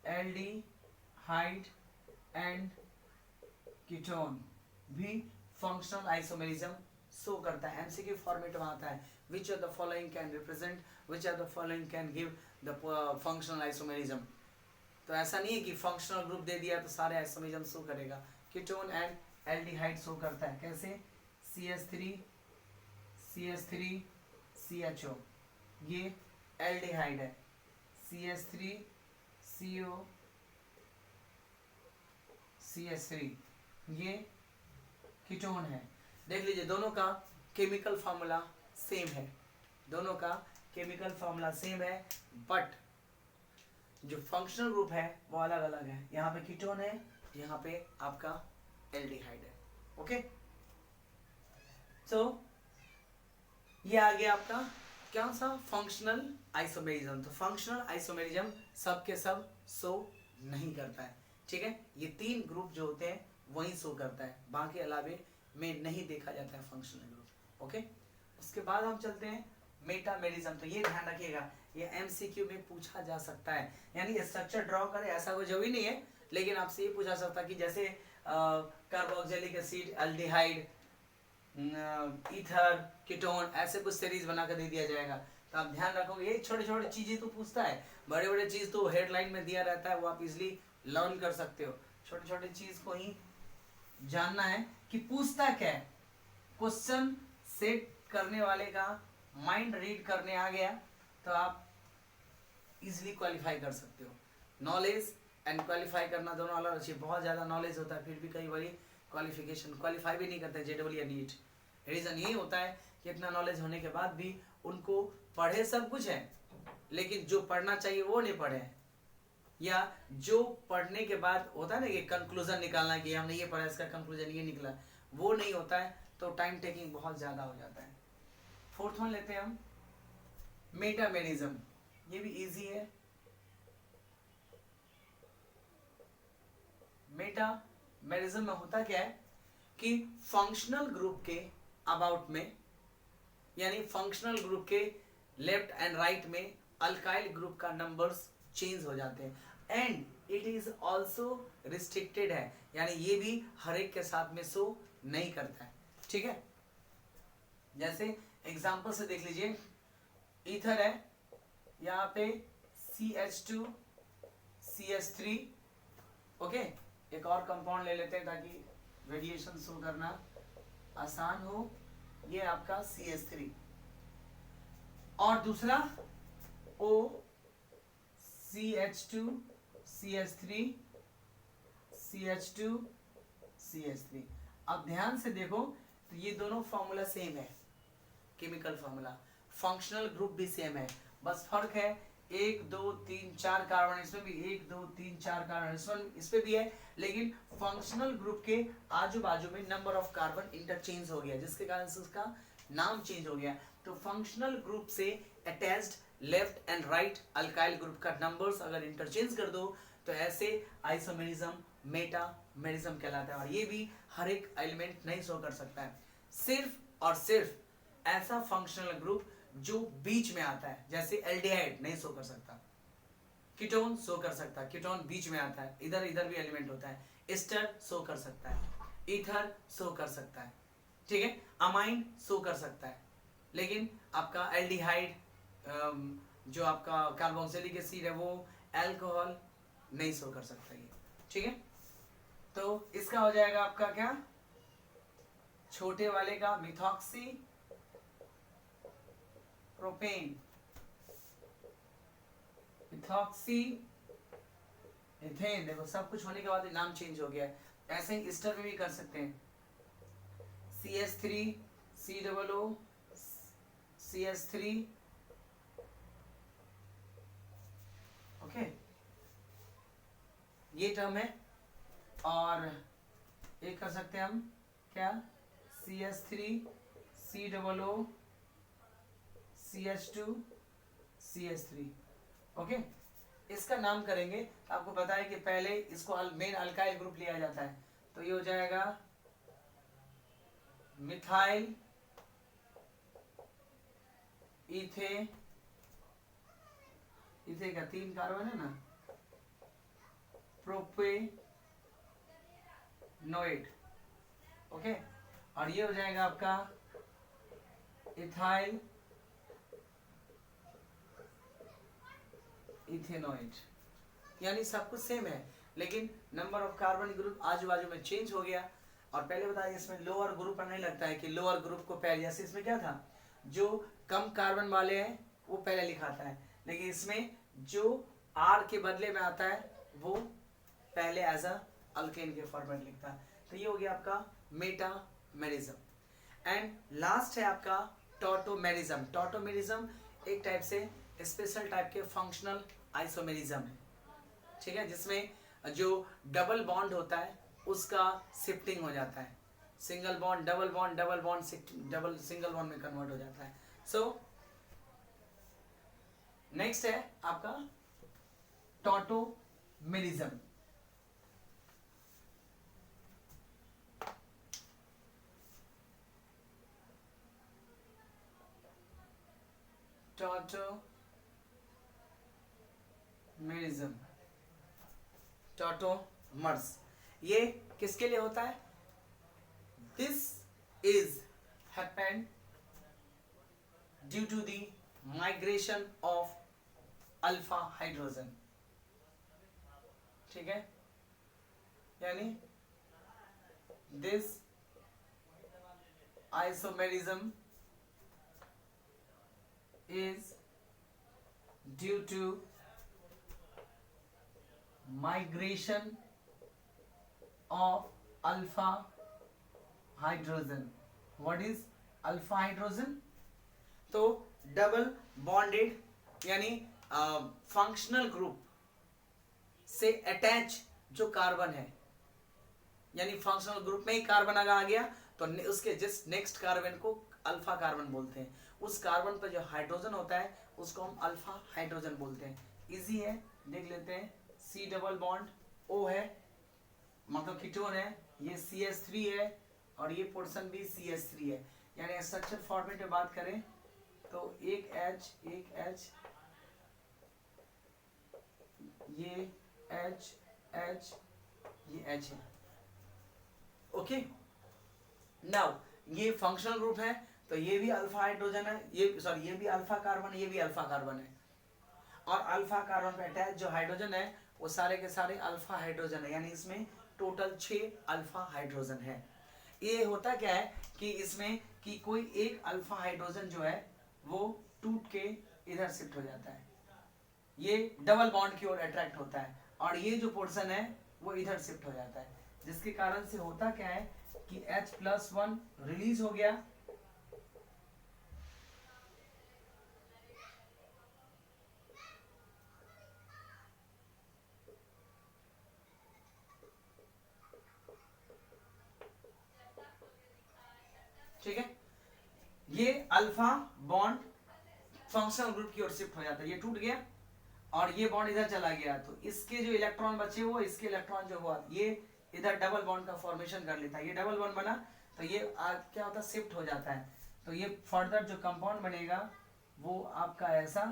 [SPEAKER 1] aldehyde and ketone भी फंक्शनल आइसोमेरिज्म शो करता है। एमसीक्यू फॉर्मेट में आता है, which of the following can represent, which of the following can give the functional isomerism। तो ऐसा नहीं है कि फंक्शनल ग्रुप दे दिया तो सारे आइसोमेरिज्म शो करेगा। कीटोन एंड एल्डिहाइड शो करता है, कैसे, CH3 CH3CHO, ये एल्डिहाइड है, CH3CO CH3, ये कीटोन है। देख लीजिए दोनों का केमिकल फार्मूला सेम है, दोनों का केमिकल फार्मूला सेम है, बट जो फंक्शनल ग्रुप है वो अलग अलग है। यहाँ पे कीटोन है, यहाँ पे आपका एल्डिहाइड है, ओके। सो ये आ गया आपका क्या सा फंक्शनल आइसोमेरिज्म। तो फंक्शनल आइसोमेरिज्म सब के सब शो नहीं करता है, ठीक है। ये 3 ग्रुप जो होते हैं वही शो करता है, बाकी अलावे में नहीं देखा जाता है फंक्शनल ग्रुप, ओके। उसके बाद हम चलते हैं मेटामेरिज्म। तो ये ध्यान रखिएगा, ये एमसीक्यू में पूछा जा सकता है, यानी स्ट्रक्चर ड्रॉ करे ऐसा कोई जरूरी नहीं है, लेकिन आपसे ये पूछा सकता है कि जैसे carboxylic acid, aldehyde, ether, ketone, ऐसे कुछ सीरीज बना कर दे दिया जाएगा। तो आप ध्यान रखोगे, ये छोटे छोटे चीजें तो पूछता है, बड़े बड़े चीज तो हेडलाइन में दिया रहता है, वो आप इजिली लर्न कर सकते हो। छोटे छोटे चीज को ही जानना है कि पूछता क्या है। क्वेश्चन सेट करने वाले का माइंड रीड करने आ गया तो आप इजिली क्वालिफाई कर सकते हो। नॉलेज एंड क्वालिफाई करना दोनों अलग अच्छी, बहुत ज़्यादा नॉलेज होता है फिर भी कई बार क्वालिफाई भी नहीं करते जेडबल या नीट। रीज़न यही होता है कि इतना नॉलेज होने के बाद भी उनको पढ़े सब कुछ है लेकिन जो पढ़ना चाहिए वो नहीं पढ़े, या जो पढ़ने के बाद होता है ना कि कंक्लूजन निकालना कि हमने ये पढ़ा इसका कंक्लूजन ये निकला, वो नहीं होता है, तो टाइम टेकिंग बहुत ज़्यादा हो जाता है। 4th वन लेते हैं हम मेटामेरिज्म। ये भी इजी है। मेटामेरिज्म में होता क्या है कि फंक्शनल ग्रुप के अबाउट में, यानी फंक्शनल ग्रुप के लेफ्ट एंड राइट में अल्काइल ग्रुप का नंबर्स चेंज हो जाते हैं। And it is also restricted है, यानी ये भी हर एक के साथ में शो नहीं करता है। ठीक है, जैसे एग्जांपल से देख लीजिए, ईथर है, यहाँ पे CH2 CH3। ओके, एक और कंपाउंड ले लेते हैं ताकि रेडिएशन शो करना आसान हो। ये आपका CH3 और दूसरा O CH2 CH3 CH2 CH3। अब ध्यान से देखो तो ये दोनों फॉर्मूला सेम है, केमिकल फॉर्मूला, फंक्शनल ग्रुप भी सेम है, बस फर्क है 1 2 3 4 कार्बन इसमें भी, 1 2 3 4 कार्बन इसमें भी है, लेकिन फंक्शनल ग्रुप के आजू बाजू में नंबर ऑफ कार्बन इंटरचेंज हो गया, जिसके कारण से उसका नाम चेंज हो गया। तो फंक्शनल ग्रुप से attached left and right alkyl group का नंबर्स अगर इंटरचेंज कर दो तो ऐसे आइसोमेरिज्म मेटामेरिज्म कहलाता है। और ये भी हर एक एलिमेंट नहीं शो कर सकता है, सिर्फ और सिर्फ ऐसा फंक्शनल ग्रुप जो बीच में आता है, जैसे एल्डिहाइड नहीं शो कर सकता, कीटोन शो कर सकता है, कीटोन बीच में आता है, इधर इधर भी एलिमेंट होता है, एस्टर शो कर सकता है, ईथर शो कर सकता है, ठीक है, अमाइन शो कर सकता है, लेकिन आपका एल्डिहाइड जो आपका कार्बोक्सिलिक एसिड है वो अल्कोहल नहीं शो कर सकता ये। ठीक है, तो इसका हो जाएगा आपका क्या, छोटे वाले का मिथॉक्सी प्रोपेन, मिथॉक्सी इथेन। देखो सब कुछ होने के बाद नाम चेंज हो गया है। ऐसे ही ईस्टर में भी कर सकते हैं, CH3 COO CH3। ओके, ये टर्म है। और एक कर सकते हैं हम क्या, CH3 COO CH2 CH3। Okay, इसका नाम करेंगे तो आपको पता है कि पहले इसको मेन अल्काइल ग्रुप लिया जाता है, तो ये हो जाएगा मिथाइल इथे, इथे का 3 कार्बन है ना, प्रोपेनोएट। ओके, और ये हो जाएगा आपका इथाइल इथेनोइड। यानी सब कुछ सेम है, लेकिन नंबर ऑफ कार्बन ग्रुप आजू बाजू में चेंज हो गया। और पहले बताया इसमें लोअर ग्रुप नहीं लगता है कि लोअर ग्रुप को पहले, जैसे इसमें क्या था, जो कम कार्बन वाले हैं वो पहले लिखाता है, लेकिन इसमें जो R के बदले में आता है वो पहले एज अ अल्केन के फॉर्मेट लिखता है। तो ये हो गया आपका मेटामेरिज्म। एंड लास्ट है आपका टॉटोमेरिज्म। टॉटोमेरिज्म एक टाइप से स्पेशल टाइप के फंक्शनल आइसोमेरिज्म है, ठीक है, जिसमें जो डबल बॉन्ड होता है उसका शिफ्टिंग हो जाता है, single bond double bond, double bond double single bond में कन्वर्ट हो जाता है। सो नेक्स्ट है आपका टॉटोमेरिज्म। टॉटोमेरिज्म, टॉटोमर्स, ये किसके लिए होता है, this is happened due to the migration of alpha hydrogen. ठीक है, यानी this isomerism is due to migration of alpha hydrogen. What is alpha hydrogen? तो डबल बॉन्डेड यानी फंक्शनल ग्रुप से अटैच जो कार्बन है, यानी फंक्शनल ग्रुप में ही कार्बन अगर आ गया तो उसके जस्ट नेक्स्ट कार्बन को अल्फा कार्बन बोलते हैं। उस कार्बन पर जो हाइड्रोजन होता है उसको हम अल्फा हाइड्रोजन बोलते हैं। इजी है, देख लेते हैं। C डबल बॉन्ड O है, मतलब कीटोन है, ये CH3 है और ये पोर्शन भी CH3 है। यानी स्ट्रक्चर फॉर्मेट में बात करें तो एक H, ये H, ये H है। ओके, नाउ ये फंक्शनल ग्रुप है, तो ये भी अल्फा हाइड्रोजन है, ये भी अल्फा कार्बन है, ये भी अल्फा कार्बन है। और अल्फा कार्बन पे अटैच जो हाइड्रोजन है वो सारे के सारे अल्फा हाइड्रोजन है, यानी इसमें टोटल 6 अल्फा हाइड्रोजन है। ये होता क्या है कि इसमें कि कोई एक अल्फा हाइड्रोजन जो है वो टूट के इधर शिफ्ट हो जाता है, ये डबल बॉन्ड की ओर अट्रैक्ट होता है, और ये जो पोर्शन है वो इधर शिफ्ट हो जाता है, जिसके कारण से होता क्या है कि H+1 रिलीज हो गया, ठीक है। ये अल्फा बॉन्ड फंक्शनल ग्रुप की ओर शिफ्ट हो जाता है, ये टूट गया और ये बॉन्ड इधर चला गया, तो इसके जो इलेक्ट्रॉन बचे वो इसके इलेक्ट्रॉन जो हुआ ये इधर डबल बॉन्ड का फॉर्मेशन कर लेता है, ये डबल बॉन्ड बना तो ये क्या होता है शिफ्ट हो जाता है, तो ये फर्दर जो कंपाउंड बनेगा वो आपका ऐसा,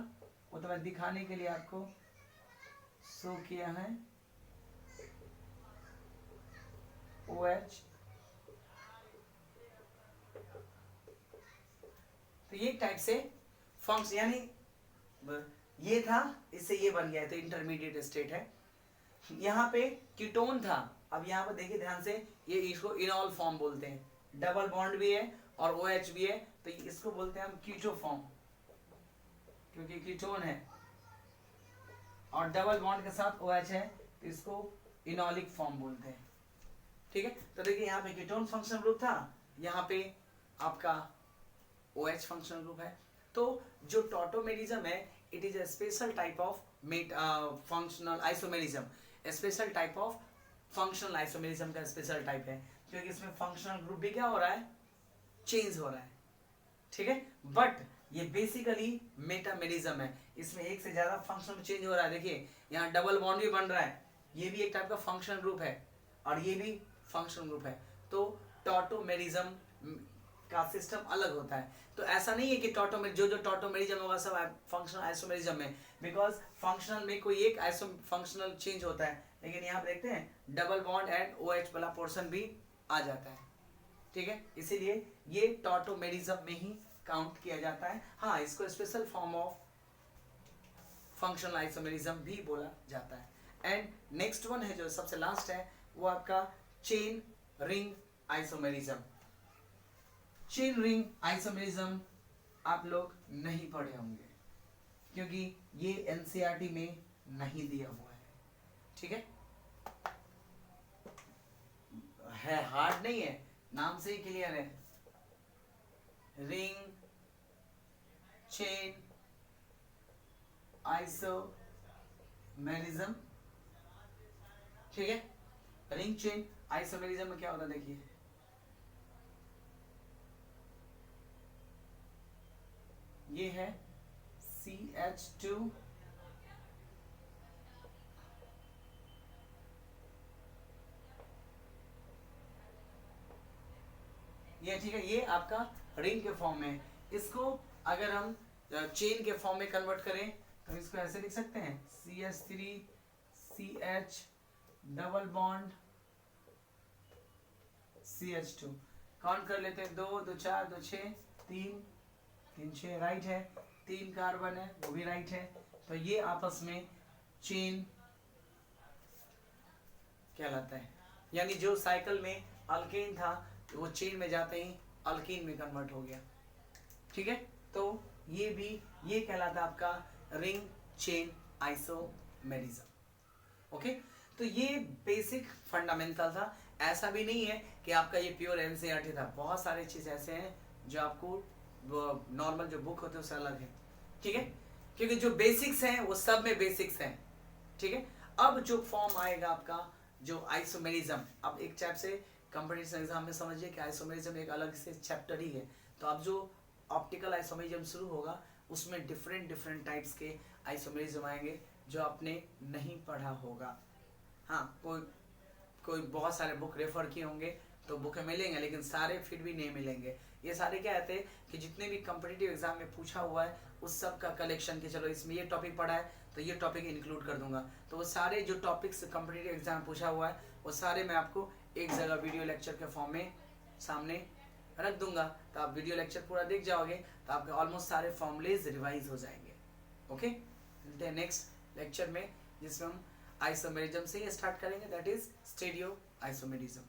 [SPEAKER 1] वो तो मैं दिखाने के लिए आपको शो किया है, OH। तो ये टाइप से फंक्शन, यानी ये था इससे ये बन गया, तो इंटरमीडिएट स्टेट है। यहाँ पे कीटोन था, अब यहाँ पर देखिए ध्यान से, ये इसको इनॉल फॉर्म बोलते हैं, डबल बॉन्ड भी है और OH भी है, तो इसको बोलते हैं हम कीटो फॉर्म, क्योंकि कीटोन है और डबल बॉन्ड के साथ OH है, तो इसको इनॉलिक फॉर्म बोलते हैं, ठीक है। तो देखिए यहाँ पे कीटोन फंक्शनल ग्रुप था, यहाँ पे आपका OH फंक्शनल ग्रुप है। तो जो टॉटोमेरिज्म है it is a special type of functional isomerism, special type of functional isomerism का स्पेशल टाइप है, क्योंकि इसमें फंक्शनल ग्रुप भी क्या हो रहा है, चेंज हो रहा है, ठीक है। बट ये बेसिकली मेटामेरिज्म है, इसमें एक से ज्यादा फंक्शन चेंज हो रहा है। देखिए यहाँ डबल बॉन्ड भी बन रहा है, ये भी एक टाइप का फंक्शनल ग्रुप है और ये भी फंक्शनल ग्रुप है, तो टॉटोमेरिज्म का सिस्टम अलग होता है। तो ऐसा नहीं है कि जो टॉटोमेरिज्म होगा सब फंक्शनल आइसोमेरिज्म में, बिकॉज फंक्शनल में कोई एक आइसो फंक्शनल चेंज होता है, लेकिन यहाँ पे देखते हैं डबल बॉन्ड एंड OH वाला पोर्शन भी आ जाता है, ठीक है। इसीलिए ये टॉटोमेरिज्म में ही काउंट किया जाता है। हाँ, इसको special form of functional isomerism भी बोला जाता है। एंड नेक्स्ट वन है जो सबसे लास्ट है, वो आपका chain ring isomerism. Chain ring isomerism आप लोग नहीं पढ़े होंगे, क्योंकि ये NCERT में नहीं दिया हुआ है, ठीक है हार्ड नहीं है, नाम से ही क्लियर है, रिंग चेन आइसोमेरिज्म, ठीक है। रिंग चेन आइसोमेरिज्म में क्या होता है, देखिए ये है CH2 ये, ठीक है, ये आपका रिंग के फॉर्म में। इसको अगर हम चेन के फॉर्म में कन्वर्ट करें तो इसको ऐसे लिख सकते हैं CH3 CH double bond CH2, count कर लेते हैं, 2 2 4 2 6 3 3 6 राइट है, 3 कार्बन है वो भी राइट है, तो ये आपस में चेन कहलाता है। यानी जो साइकिल में अल्केन था वो चेन में जाते ही अल्कीन में कन्वर्ट हो गया, ठीक है। तो ये भी ये कहलाता है आपका रिंग चेन आइसोमेरिज्म, ओके। तो ये बेसिक फंडामेंटल था, ऐसा भी नहीं है कि आपका ये प्योर NCERT था, बहुत सारे चीज ऐसे हैं जो आपको नॉर्मल जो बुक होते हैं उससे अलग है, ठीक है, क्योंकि जो बेसिक्स हैं वो सब में बेसिक्स हैं, ठीक है। अब जो फॉर्म आएगा आपका जो आइसोमेरिज्म, अब एक टाइप से कंपटीशन एग्जाम में समझिए कि आइसोमेरिज्म एक अलग से चैप्टर ही है, तो अब जो ऑप्टिकल आइसोमेरिज्म शुरू होगा उसमें डिफरेंट डिफरेंट टाइप्स के आइसोमेरिज्म आएंगे जो आपने नहीं पढ़ा होगा। हाँ, कोई बहुत सारे बुक रेफर किए होंगे तो बुक मिलेंगे, लेकिन सारे फिर भी नहीं मिलेंगे। ये सारे क्या आते हैं कि जितने भी कम्पिटिटिव एग्जाम में पूछा हुआ है उस सब का कलेक्शन, कि चलो इसमें ये टॉपिक पढ़ा है तो ये टॉपिक इंक्लूड कर दूंगा। तो वो सारे जो टॉपिक्स कम्पिटिटिव एग्जाम में पूछा हुआ है वो सारे मैं आपको एक जगह वीडियो लेक्चर के फॉर्म में सामने रख दूंगा। तो आप वीडियो लेक्चर पूरा देख जाओगे तो आपके ऑलमोस्ट सारे फॉर्मूलेज रिवाइज हो जाएंगे। ओके, मिलते हैं नेक्स्ट लेक्चर में जिसमें हम आइसोमेरिज्म से ही स्टार्ट करेंगे, दैट इज स्टीरियो आइसोमेरिज्म।